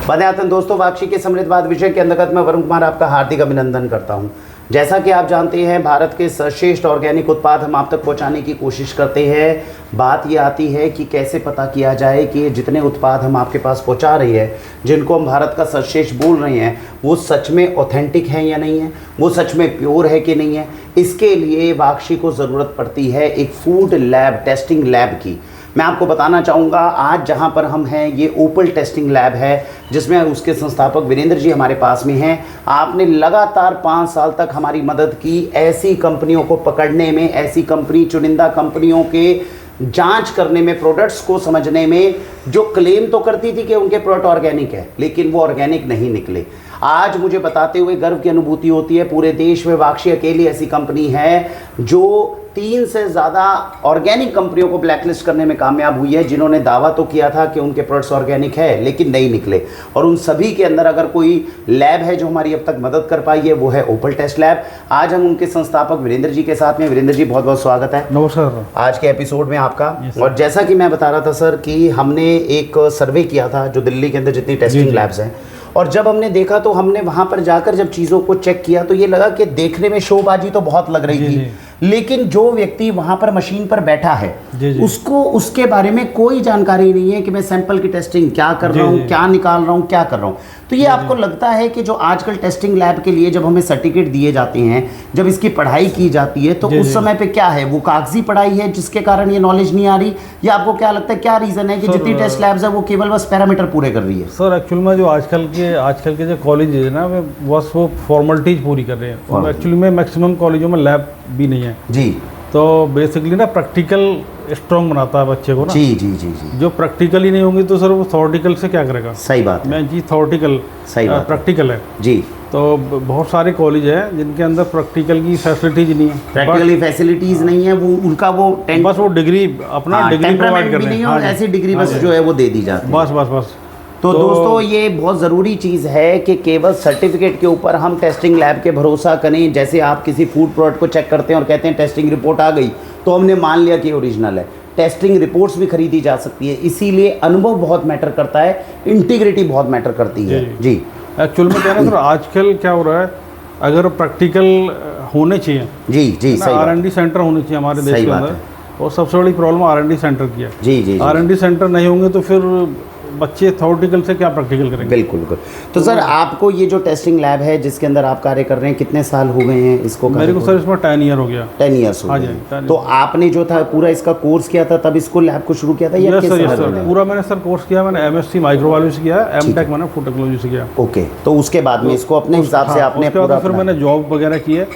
बंदयातन दोस्तों, वाक्षी के समृद्धवाद विषय के अंतर्गत मैं वरुण कुमार आपका हार्दिक अभिनंदन करता हूं। जैसा कि आप जानते हैं, भारत के सर्वश्रेष्ठ ऑर्गेनिक उत्पाद हम आप तक पहुंचाने की कोशिश करते हैं। बात ये आती है कि कैसे पता किया जाए कि जितने उत्पाद हम आपके पास पहुंचा रही है, जिनको हम भारत का सर्वश्रेष्ठ बोल रहे हैं, वो सच में ऑथेंटिक है या नहीं है, वो सच में प्योर है कि नहीं है। इसके लिए वाक्षी को ज़रूरत पड़ती है एक फूड लैब, टेस्टिंग लैब की। मैं आपको बताना चाहूँगा, आज जहाँ पर हम हैं ये ओपल टेस्टिंग लैब है, जिसमें उसके संस्थापक वीरेंद्र जी हमारे पास में हैं। आपने लगातार 5 साल तक हमारी मदद की ऐसी कंपनियों को पकड़ने में, ऐसी कंपनी, चुनिंदा कंपनियों के जांच करने में, प्रोडक्ट्स को समझने में, जो क्लेम तो करती थी कि उनके प्रोडक्ट ऑर्गेनिक है, लेकिन वो ऑर्गेनिक नहीं निकले। आज मुझे बताते हुए गर्व की अनुभूति होती है, पूरे देश में वाक्षी अकेली ऐसी कंपनी है जो 3 से ज़्यादा ऑर्गेनिक कंपनियों को ब्लैकलिस्ट करने में कामयाब हुई है, जिन्होंने दावा तो किया था कि उनके प्रोडक्ट्स ऑर्गेनिक है लेकिन नहीं निकले। और उन सभी के अंदर अगर कोई लैब है जो हमारी अब तक मदद कर पाई है, वो है ओपल टेस्ट लैब। आज हम उनके संस्थापक वीरेंद्र जी के साथ में। वीरेंद्र जी, बहुत बहुत स्वागत है। नमस्कार आज के एपिसोड में आपका। और जैसा कि मैं बता रहा था सर कि हमने एक सर्वे किया था जो दिल्ली के अंदर जितनी टेस्टिंग लैब्स हैं, और जब हमने देखा तो हमने वहाँ पर जाकर जब चीज़ों को चेक किया तो ये लगा कि देखने में शोबाजी तो बहुत लग रही थी, लेकिन जो व्यक्ति वहाँ पर मशीन पर बैठा है उसको उसके बारे में कोई जानकारी नहीं है कि मैं सैंपल की टेस्टिंग क्या कर रहा हूँ, क्या निकाल रहा हूँ, क्या कर रहा हूँ। तो ये आपको लगता है कि जो आजकल टेस्टिंग लैब के लिए जब हमें सर्टिफिकेट दिए जाते हैं, जब इसकी पढ़ाई की जाती है, तो उस समय पे क्या है, वो कागजी पढ़ाई है जिसके कारण ये नॉलेज नहीं आ रही, या आपको क्या लगता है क्या रीज़न है कि जितनी टेस्ट लैब्स है वो केवल बस पैरामीटर पूरे कर रही है? सर, एक्चुअल में जो आजकल के जो कॉलेज है ना, बस वो फॉर्मेलिटीज पूरी कर रहे हैं। एक्चुअली में मैक्सिमम कॉलेजों में लैब भी नहीं है जी। तो बेसिकली ना प्रैक्टिकल स्ट्रॉन्ग बनाता है बच्चे को ना। जी जी जी जी। जो प्रैक्टिकल ही नहीं होंगे तो सर वो थ्योरेटिकल से क्या करेगा? सही बात है जी, थ्योरेटिकल सही बात, प्रैक्टिकल है जी। तो बहुत सारे कॉलेज हैं जिनके अंदर प्रैक्टिकल की फैसिलिटीज नहीं है, प्रैक्टिकली फैसिलिटीज नहीं है, वो उनका वो बस वो डिग्री अपना डिग्री प्रोवाइड कर रहे हैं, ऐसी डिग्री बस जो है वो दे दी जाती है, बस बस बस। तो दोस्तों, ये बहुत ज़रूरी चीज़ है कि केवल सर्टिफिकेट के ऊपर हम टेस्टिंग लैब के भरोसा करें। जैसे आप किसी फूड प्रोडक्ट को चेक करते हैं और कहते हैं टेस्टिंग रिपोर्ट आ गई तो हमने मान लिया कि ओरिजिनल है। टेस्टिंग रिपोर्ट्स भी खरीदी जा सकती है, इसीलिए अनुभव बहुत मैटर करता है, इंटीग्रिटी बहुत मैटर करती है जी। एक्चुअल में क्या है सर, आजकल क्या हो रहा है, अगर प्रैक्टिकल होने चाहिए जी जी, R&D सेंटर होने चाहिए हमारे देश के अंदर, और सबसे बड़ी प्रॉब्लम R&D सेंटर की है जी जी। R&D सेंटर नहीं होंगे तो फिर बच्चे थ्योरेटिकल से क्या प्रैक्टिकल करेंगे? बिल्कुल बिल्कुल। तो सर, आपको ये जो टेस्टिंग लैब है जिसके अंदर आप कार्य कर रहे हैं, कितने साल हो गए हैं इसको? मेरे को सर इसमें 10 ईयर हो गया। 10 ईयर्स हो गए। तो आपने जो था पूरा इसका कोर्स किया था तब इसको लैब को शुरू किया था या कैसे? यस सर, पूरा मैंने सर कोर्स किया। मैंने MSc माइक्रोबायोलॉजी से किया, M.Tech मैंने फूड टेक्नोलॉजी से किया। ओके, तो उसके बाद में इसको अपने हिसाब से आपने पूरा, फिर मैंने जॉब वगैरह की है,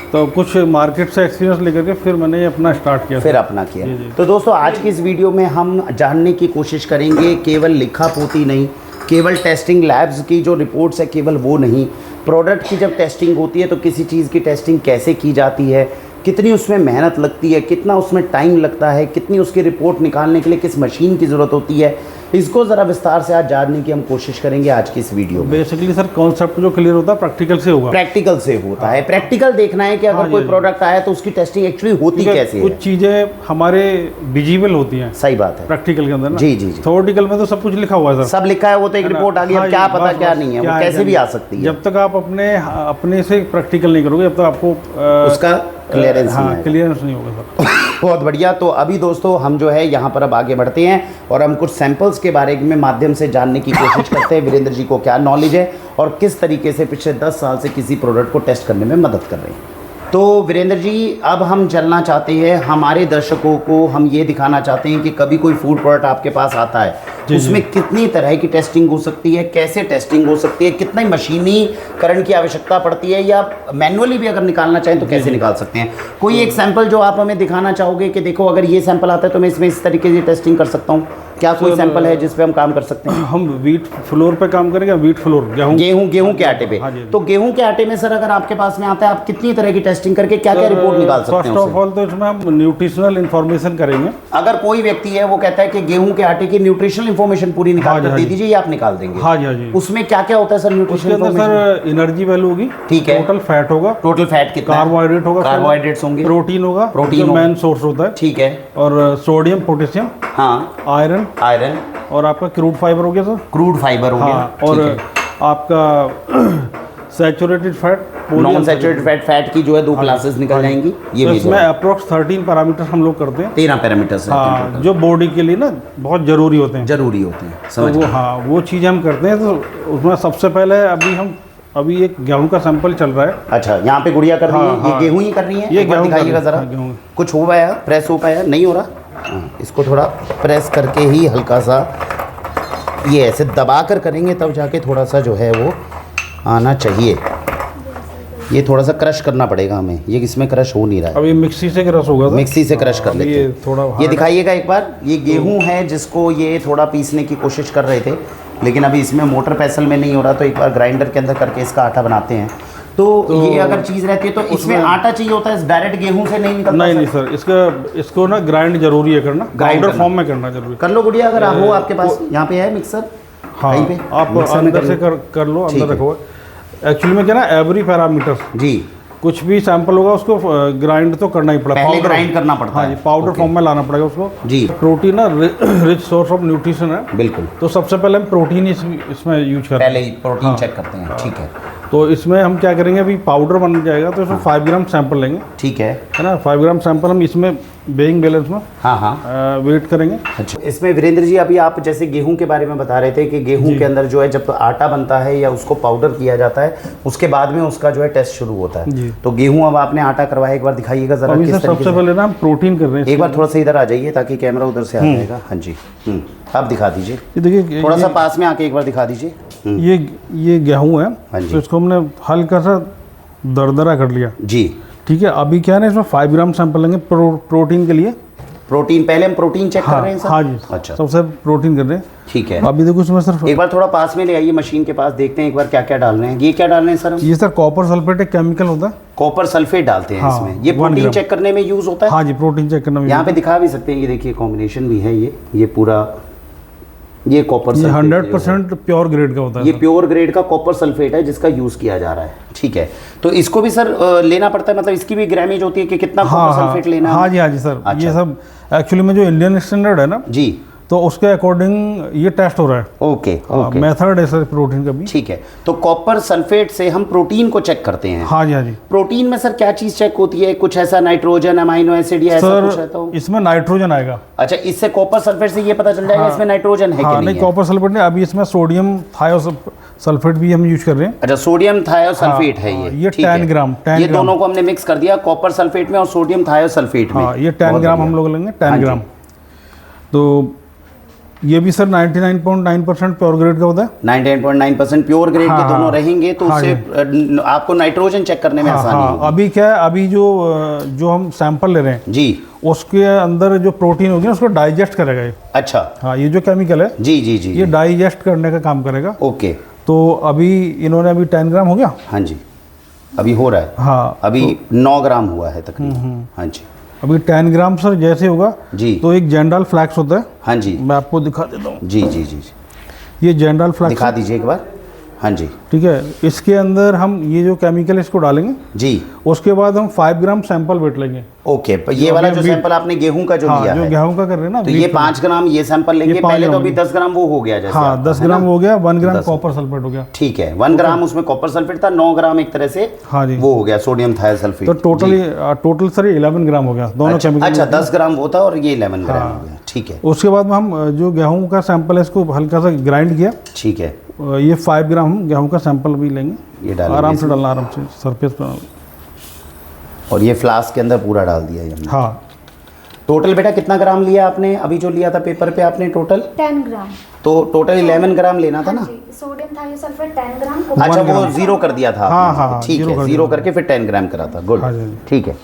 तो कुछ मार्केट से एक्सपीरियंस लेकर के फिर मैंने ये अपना स्टार्ट किया, फिर अपना किया। तो दोस्तों, आज की इस वीडियो में हम जानने की कोशिश करेंगे, केवल लिखा पोती नहीं, केवल टेस्टिंग लैब्स की जो रिपोर्ट्स है केवल वो नहीं, प्रोडक्ट की जब टेस्टिंग होती है तो किसी चीज़ की टेस्टिंग कैसे की जाती है, कितनी उसमें मेहनत लगती है, कितना उसमें टाइम लगता है, कितनी उसकी रिपोर्ट निकालने के लिए किस मशीन की ज़रूरत होती है, इसको ज़रा विस्तार से आज जानने की हम कोशिश करेंगे आज की इस वीडियो में। बेसिकली सर, कॉन्सेप्ट जो क्लियर होता है प्रैक्टिकल से होगा, प्रैक्टिकल से होता है। प्रैक्टिकल देखना है कि अगर कोई प्रोडक्ट आया तो उसकी टेस्टिंग एक्चुअली होती कैसे है। कुछ चीज़ें हमारे विजिबल होती हैं, सही बात है, प्रैक्टिकल के अंदर ना। जी जी जी। थ्योरेटिकल में तो सब कुछ लिखा हुआ है सर, सब लिखा है, वो तो एक रिपोर्ट आ गई, अब क्या पता क्या नहीं है, वो कैसे भी आ सकती है। जब तक आप अपने से प्रैक्टिकल नहीं करोगे जब तक आपको उसका क्लियरेंस नहीं होगा सर। बहुत बढ़िया। तो अभी दोस्तों, हम जो है यहाँ पर अब आगे बढ़ते हैं और हम कुछ सैंपल्स के बारे में माध्यम से जानने की कोशिश करते हैं वीरेंद्र जी को क्या नॉलेज है और किस तरीके से पिछले 10 साल से किसी प्रोडक्ट को टेस्ट करने में मदद कर रहे हैं। तो वीरेंद्र जी, अब हम चलना चाहते हैं, हमारे दर्शकों को हम ये दिखाना चाहते हैं कि कभी कोई फूड प्रोडक्ट आपके पास आता है, उसमें कितनी तरह की टेस्टिंग हो सकती है, कैसे टेस्टिंग हो सकती है, कितनी मशीनीकरण की आवश्यकता पड़ती है, या मैनुअली भी अगर निकालना चाहें तो कैसे निकाल सकते हैं। कोई एक सैंपल जो आप हमें दिखाना चाहोगे कि देखो अगर ये सैंपल आता है तो मैं इसमें इस तरीके से टेस्टिंग कर सकता हूँ, क्या कोई सैंपल है जिस पे हम काम कर सकते हैं? हम व्हीट फ्लोर पे काम करेंगे। व्हीट फ्लोर, गेहूं के आटे पे। तो गेहूं के आटे में सर अगर आपके पास में आता है, आप कितनी तरह की टेस्टिंग करके क्या क्या रिपोर्ट निकाल सकते हैं? फर्स्ट ऑफ ऑल तो इसमें हम न्यूट्रिशनल इंफॉर्मेशन करेंगे। अगर कोई व्यक्ति है वो कहता है कि गेहूं के आटे की न्यूट्रिशनल इन्फॉर्मेशन पूरी निकाल कर दे दीजिए, ये आप निकाल देंगे। हाँ जी, हाँ जी। उसमें क्या क्या होता है sir nutrition information? Sir energy value होगी, ठीक है, टोटल फैट होगा, टोटल फैट कितना, कार्बोहाइड्रेट होगा, कार्बोहाइड्रेट्स होंगे, प्रोटीन होगा, प्रोटीन मेन सोर्स होता है, ठीक है, और सोडियम, पोटेशियम, हाँ, आयरन, आयरन, और आपका क्रूड फाइबर हो गया सर, क्रूड फाइबर हो गया, और आपका saturated fat, non saturated fat की जो है 2 क्लासेस निकल जाएंगी। ये तो इसमें अप्रोक्स 13 पैरामीटर हम लोग करते हैं, 13 पैरामीटर्स, हाँ, जो बॉडी के लिए ना बहुत जरूरी होते हैं, समझ तो वो, हाँ, वो चीज़ हम करते हैं। तो उसमें सबसे पहले अभी एक गेहूं का सैंपल चल रहा है। अच्छा, यहाँ पे गुड़िया कर रही है, ये गेहूं ही कर रही है, ये गेहूं दिखाइएगा जरा, कुछ हो पाया, प्रेस हो पाया, नहीं हो रहा, इसको थोड़ा प्रेस करके ही हल्का सा ये ऐसे दबा कर करेंगे, तब जाके थोड़ा सा जो है वो आना चाहिए। ये थोड़ा सा क्रश करना पड़ेगा हमें, ये इसमें क्रश हो नहीं रहा है। अभी मिक्सी से क्रश होगा, मिक्सी से क्रश कर लेते हैं। थोड़ा ये दिखाइएगा एक बार, ये गेहूं है जिसको ये थोड़ा पीसने की कोशिश कर रहे थे, लेकिन अभी इसमें मोटर पैसल में नहीं हो रहा, तो एक बार ग्राइंडर के अंदर करके इसका आटा बनाते हैं। तो ये अगर चीज़ रहती है तो इसमें आटा चाहिए होता है, डायरेक्ट गेहूं से नहीं निकलता? नहीं सर, इसको ना ग्राइंड जरूरी है करना, पाउडर फॉर्म में करना जरूरी। कर लो गुड़िया, अगर हो आपके पास, यहाँ पे है मिक्सर, हाँ, आप अंदर से कर लो, अंदर रखो। एक्चुअली में क्या ना, एवरी पैरामीटर जी, कुछ भी सैंपल होगा उसको ग्राइंड तो करना ही पड़ेगा, पहले ग्राइंड करना पड़ता है। हाँ, पाउडर फॉर्म में लाना पड़ेगा उसको जी। प्रोटीन ना रिच सोर्स ऑफ न्यूट्रिशन है, बिल्कुल। तो सबसे पहले हम प्रोटीन इसमें यूज करते हैं, पहले ही प्रोटीन चेक करते हैं, ठीक है। तो इसमें हम क्या करेंगे, अभी पाउडर बन जाएगा तो इसमें 5 ग्राम सैंपल लेंगे, ठीक है ना, 5 ग्राम सैंपल हम इसमें वेइंग बैलेंस में वेट करेंगे। अच्छा, इसमें वीरेंद्र जी अभी आप जैसे गेहूं के बारे में बता रहे थे कि गेहूं के अंदर जो है जब आटा बनता है या उसको पाउडर किया जाता है, उसके बाद में उसका जो है टेस्ट शुरू होता है। तो गेहूं अब आपने आटा करवाया, एक बार दिखाइएगा जरा किस तरीके से। सबसे पहले ना हम प्रोटीन कर रहे हैं, एक बार थोड़ा सा इधर आ जाइए ताकि कैमरा उधर से आ जाएगा। हाँ जी, आप दिखा दीजिए, देखिए थोड़ा सा पास में आके एक बार दिखा दीजिए। ये गेहूं है, तो इसको हमने हल्का सा दरदरा कर लिया जी, ठीक है। अभी क्या है ना, इसमें 5 ग्राम सैंपल लेंगे प्रोटीन के लिए। प्रोटीन पहले हम प्रोटीन चेक कर रहे हैं सर? हाँ जी, अच्छा, सबसे प्रोटीन कर रहे हैं, ठीक है। अभी देखो इसमें सर, एक बार थोड़ा पास में ले आइए मशीन के पास, देखते हैं एक बार क्या क्या डाल रहे हैं। ये क्या डाल रहे हैं सर? ये सर कॉपर सल्फेट एक केमिकल होता है, कॉपर सल्फेट डालते हैं इसमें। ये प्रोटीन चेक करने में यूज होता है? हाँ जी, प्रोटीन चेक करने में। यहाँ पे दिखा भी सकते हैं, ये देखिए कॉम्बिनेशन भी है, ये पूरा, ये कॉपर सल्फेट 100% प्योर ग्रेड का होता है। ये प्योर ग्रेड का कॉपर सल्फेट है जिसका यूज किया जा रहा है, ठीक है। तो इसको भी सर लेना पड़ता है, मतलब इसकी भी ग्रामेज होती है कि कितना कॉपर सल्फेट लेना है? हाँ जी, हाँ जी सर। अच्छा। ये सब एक्चुअली में जो इंडियन स्टैंडर्ड है ना जी, तो उसके अकॉर्डिंग ये टेस्ट हो रहा है। ओके, मेथड है सर प्रोटीन का भी, ठीक है। तो कॉपर सल्फेट से हम प्रोटीन को चेक करते हैं? हाँ जी, हाँ जी। प्रोटीन में सर क्या चीज चेक होती है? कुछ ऐसा नाइट्रोजन, अमाइनो एसिड या ऐसा कुछ रहता हो? इसमें नाइट्रोजन आएगा। अच्छा, इससे कॉपर सल्फेट से ये पता चल जाएगा इसमें नाइट्रोजन है कि नहीं? कॉपर सल्फेट नहीं, अभी इसमें सोडियम थायोसल्फेट भी हम यूज कर रहे हैं। अच्छा, सोडियम थायोसल्फेट है ये 10 ग्राम। ये दोनों को हमने मिक्स कर दिया, कॉपर सल्फेट में और सोडियम थायोसल्फेट में। ये 10 ग्राम हम लोग लेंगे, 10 ग्राम। तो ये भी सर 99.9% प्योर ग्रेड का होता है। 99.9% प्योर ग्रेड के दोनों रहेंगे, तो उससे आपको नाइट्रोजन चेक करने में आसानी होगी। अभी क्या है, अभी जो हम सैंपल ले रहे हैं जी, उसके अंदर जो प्रोटीन होगी ना, उसको डाइजेस्ट करेगा ये। अच्छा, हाँ, ये जो केमिकल है जी जी जी, ये डाइजेस्ट करने का काम करेगा। ओके, तो अभी इन्होंने 10 ग्राम हो गया। हाँ जी, अभी हो रहा है। हाँ, अभी 9 ग्राम हुआ है तकरीबन। हाँ जी, अभी 10 ग्राम सर जैसे होगा जी, तो एक जेंडाल फ्लैक्स होता है। हाँ जी, मैं आपको दिखा देता हूँ। जी जी जी, ये जेंडाल फ्लैक्स दिखा दीजिए एक बार। हाँ जी, ठीक है। इसके अंदर हम ये जो केमिकल इसको डालेंगे जी, उसके बाद हम 5 ग्राम सैंपल वेट लेंगे। ओके, ये वाला जो सैंपल आपने गेहूं का जो लिया है, गेहूं का कर रहे हैं ना, तो ये 5 ग्राम ये सैंपल लेंगे पहले। तो अभी 10 ग्राम वो हो गया जैसे। हाँ, 10 ग्राम हो गया, 1 ग्राम कॉपर सल्फेट हो गया। ठीक है, 1 ग्राम उसमें कॉपर सल्फेट था, 9 ग्राम एक तरह से हाँ जी वो हो गया सोडियम थायोसल्फेट। तो टोटल सर 11 ग्राम हो गया दोनों केमिकल। अच्छा, 10 ग्राम वो था और ये 11 ग्राम हो गया, ठीक है। उसके बाद में हम जो गेहूं का सैंपल है इसको हल्का सा ग्राइंड किया, ठीक है। ये 5 ग्राम हम गेहूं का सैंपल भी लेंगे, ये आराम से डालना, आराम से सरफेस पर। और ये फ्लास्क के अंदर पूरा डाल दिया ये। हाँ, टोटल बेटा कितना ग्राम लिया आपने? अभी जो लिया था पेपर पे आपने टोटल 10 ग्राम। तो टोटल 11 ग्राम लेना था ना? सोडियम थायोसल्फेट 10 ग्राम। अच्छा, वो जीरो कर दिया था। हाँ हाँ, ठीक है, जीरो करके फिर 10 ग्राम करा था। गुड, ठीक है।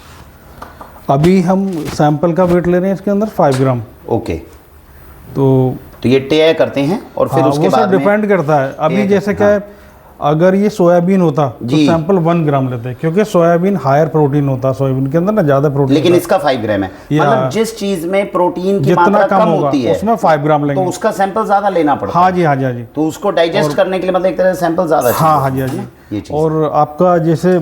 अभी हम सैंपल का वेट ले रहे हैं इसके अंदर 5 ग्राम। ओके, तो ये तय करते हैं और फिर उसके बाद डिपेंड करता है। अभी जैसे क्या है, अगर ये सोयाबीन होता तो जी। सैंपल 1 ग्राम लेते हैं, क्योंकि सोयाबीन हायर प्रोटीन होता है, सोयाबीन के अंदर ना ज़्यादा प्रोटीन लेकिन होता इसका 5 ग्राम है, या- मतलब जिस चीज में प्रोटीन की जितना मात्रा कम कम होगा होती है उसमें 5 ग्राम तो लेंगे। उसका सैंपल ज्यादा लेना पड़ता हाँ है। जी, हाँ जी, हाँ जी। तो उसको डाइजेस्ट करने के लिए मतलब एक तरह से सैंपल ज्यादा चाहिए। हाँ हाँ जी, हाँ है ना? जी। ये चीज और आपका जैसे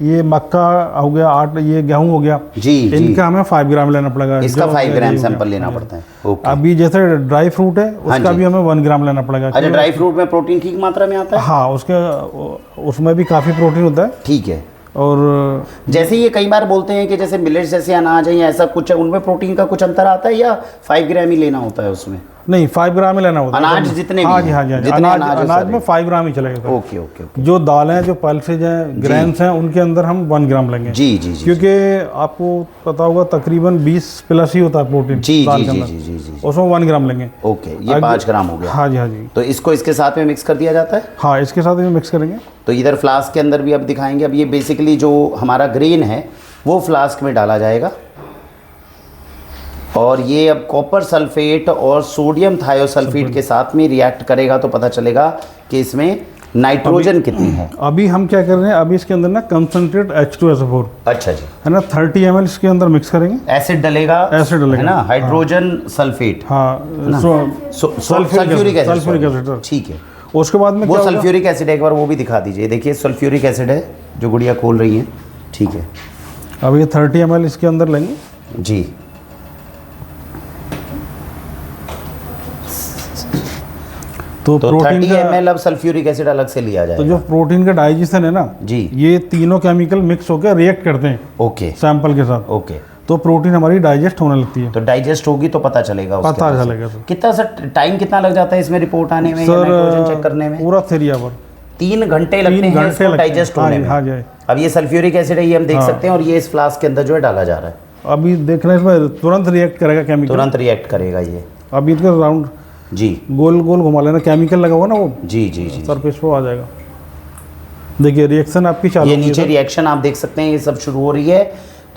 ये मक्का हो गया, आट ये गेहूं हो गया, जी जी, इनका हमें 5 ग्राम लेना पड़ेगा। इसका जो 5 ग्राम ये हो सैंपल गया। लेना हाँ जी। पड़ता है। ओके। अभी जैसे ड्राई फ्रूट है उसका जी। भी हमें 1 ग्राम लेना पड़ेगा। अच्छा, क्योंकि- ड्राई फ्रूट में प्रोटीन ठीक मात्रा में आता है। हाँ, उसमें भी काफ़ी प्रोटीन होता है। ठीक है। और जैसे ये कई बार बोलते हैं कि जैसे मिलेट्स जैसे अनाज है या ऐसा कुछ है, उनमें प्रोटीन का कुछ अंतर आता है या 5 ग्राम ही लेना होता है उसमें? नहीं, 5 ग्राम ही लेना होता है अनाज जितने भी हाँ हैं, जी, हाँ जी, हाँ जी। जितने अनाज अनाज है अनाज सारे। में 5 ग्राम ही चलेगा सर। Okay okay okay. जो दालें हैं, जो पल्सेज हैं, ग्रेन्स हैं, उनके अंदर हम 1 ग्राम लेंगे। जी जी जी क्योंकि आपको पता होगा तकरीबन 20 प्लस ही होता है प्रोटीन जी दाल जी के जी अंदर। जी जी जी। उसमें 1 ग्राम लेंगे। ओके, ये 5 ग्राम हो गया। हाँ जी, हाँ जी। तो इसको इसके साथ में मिक्स कर दिया जाता है। हाँ, इसके साथ में मिक्स करेंगे। तो इधर फ्लास्क के अंदर भी अब दिखाएंगे। अब ये बेसिकली जो हमारा ग्रेन है वो फ्लास्क में डाला जाएगा और ये अब कॉपर सल्फेट और सोडियम थायोसल्फेट के साथ में रिएक्ट करेगा तो पता चलेगा कि इसमें नाइट्रोजन कितनी है। अभी हम क्या कर रहे हैं, अभी इसके अंदर ना कंसनट्रेट H2SO4 अच्छा जी, है ना, 30 ml इसके अंदर मिक्स करेंगे। एसिड डलेगा, एसिड डलेगा, है ना, हाइड्रोजन सल्फेट, हाँ, सल्फ्यूरिक एसिड, सल्फ्यूरिक एसिड। ठीक है। उसके बाद में वो क्या होगा? सल्फ्यूरिक एसिड है, एक बार वो भी दिखा दीजिए। देखिए सल्फ्यूरिक एसिड है जो गुड़िया खोल रही है। ठीक है, अब ये 30 ml इसके अंदर लेंगे जी। तो तो प्रोटीन 30 का ml अब सल्फ्यूरिक एसिड अलग से लिया तो जाएगा। जो प्रोटीन का डाइजेशन है ना जी। ये तीनों केमिकल मिक्स होकर रिएक्ट करते हैं ओके सैंपल के साथ, ओके। तो प्रोटीन हमारी डाइजेस्ट होने लगती है। तो डाइजेस्ट होगी तो पता चलेगा उसके पता अंदर से। चलेगा सर। कितना सर टाइम कितना लग जाता है इसमें रिपोर्ट आने में या सर नाइट्रोजन चेक करने में? पूरा 3 आवर 3 घंटे लगते 3 हैं घंटे इसको लगते हैं। डाइजेस्ट होने में। हाँ जी। अब ये सल्फ्यूरिक एसिड है, ये हम देख हाँ। सकते हैं और ये इस फ्लास्क के अंदर जो है डाला जा रहा है, अभी देखना इसमें तुरंत रिएक्ट करेगा केमिकल। तुरंत रिएक्ट करेगा ये। अभी इसका राउंड जी गोल गोल घुमा लेना, केमिकल लगा हुआ ना वो जी जी जी। सरफेस पे आ जाएगा। देखिए रिएक्शन आपकी चालू ये होगी नीचे सर। रिएक्शन आप देख सकते हैं, ये सब शुरू हो रही है।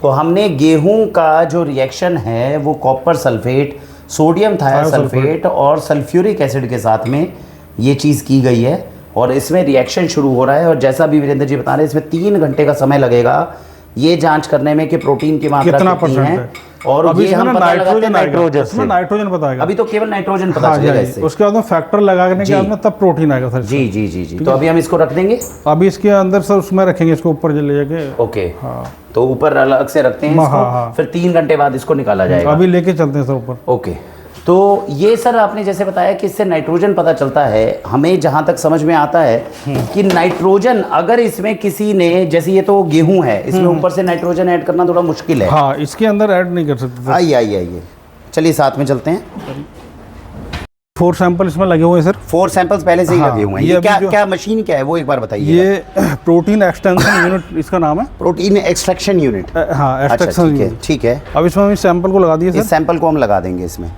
तो हमने गेहूं का जो रिएक्शन है वो कॉपर सल्फेट, सोडियम थायोसल्फेट और सल्फ्यूरिक एसिड के साथ में ये चीज़ की गई है और इसमें रिएक्शन शुरू हो रहा है। और जैसा भी वीरेंद्र जी बता रहे हैं, इसमें 3 घंटे का समय लगेगा ये जांच करने में कि प्रोटीन की मात्रा कितना कितनी परसेंट है। है। और अभी ये इसमें हम ना पता लगाते हैं नाइट्रोजन आएगा, नाइट्रोजन इसमें से। नाइट्रोजन बताएगा। अभी तो केवल नाइट्रोजन पता हाँ जी, चलेगा हाँ जी। इससे। उसके बाद में फैक्टर लगाने जी। के बाद में तब प्रोटीन आएगा सर। जी जी जी जी। तो अभी हम इसको रख देंगे। अभी इसके अंदर सर उसमें रखेंगे, इसको ऊपर ले जाके। ओके, हाँ, तो ऊपर अलग से रखते हैं हाँ, इसको, हाँ। फिर 3 घंटे बाद इसको निकाला जाएगा। अभी लेके चलते हैं सर ऊपर। ओके, तो ये सर आपने जैसे बताया कि इससे नाइट्रोजन पता चलता है। हमें जहाँ तक समझ में आता है कि नाइट्रोजन अगर इसमें किसी ने, जैसे ये तो गेहूं है, इसमें ऊपर से नाइट्रोजन ऐड करना थोड़ा मुश्किल है। हाँ, इसके अंदर ऐड नहीं कर सकते सर। आइए आइए आइए, चलिए साथ में चलते हैं। 4 सैंपल इसमें लगे हुए हैं सर। 4 सैंपल्स पहले से ही हाँ, लगे हुए हैं। ये ये अभी क्या जो- क्या मशीन क्या है वो एक बार बताइए। ये प्रोटीन एक्सटेंशन यूनिट इसका नाम है। Protein extraction unit. हाँ, अच्छा एक्सट्रैक्शन ठीक है यूनिट। ठीक है। अब इसमें हम सैंपल को लगा दिए इस सर सैंपल को हम लगा देंगे इसमें।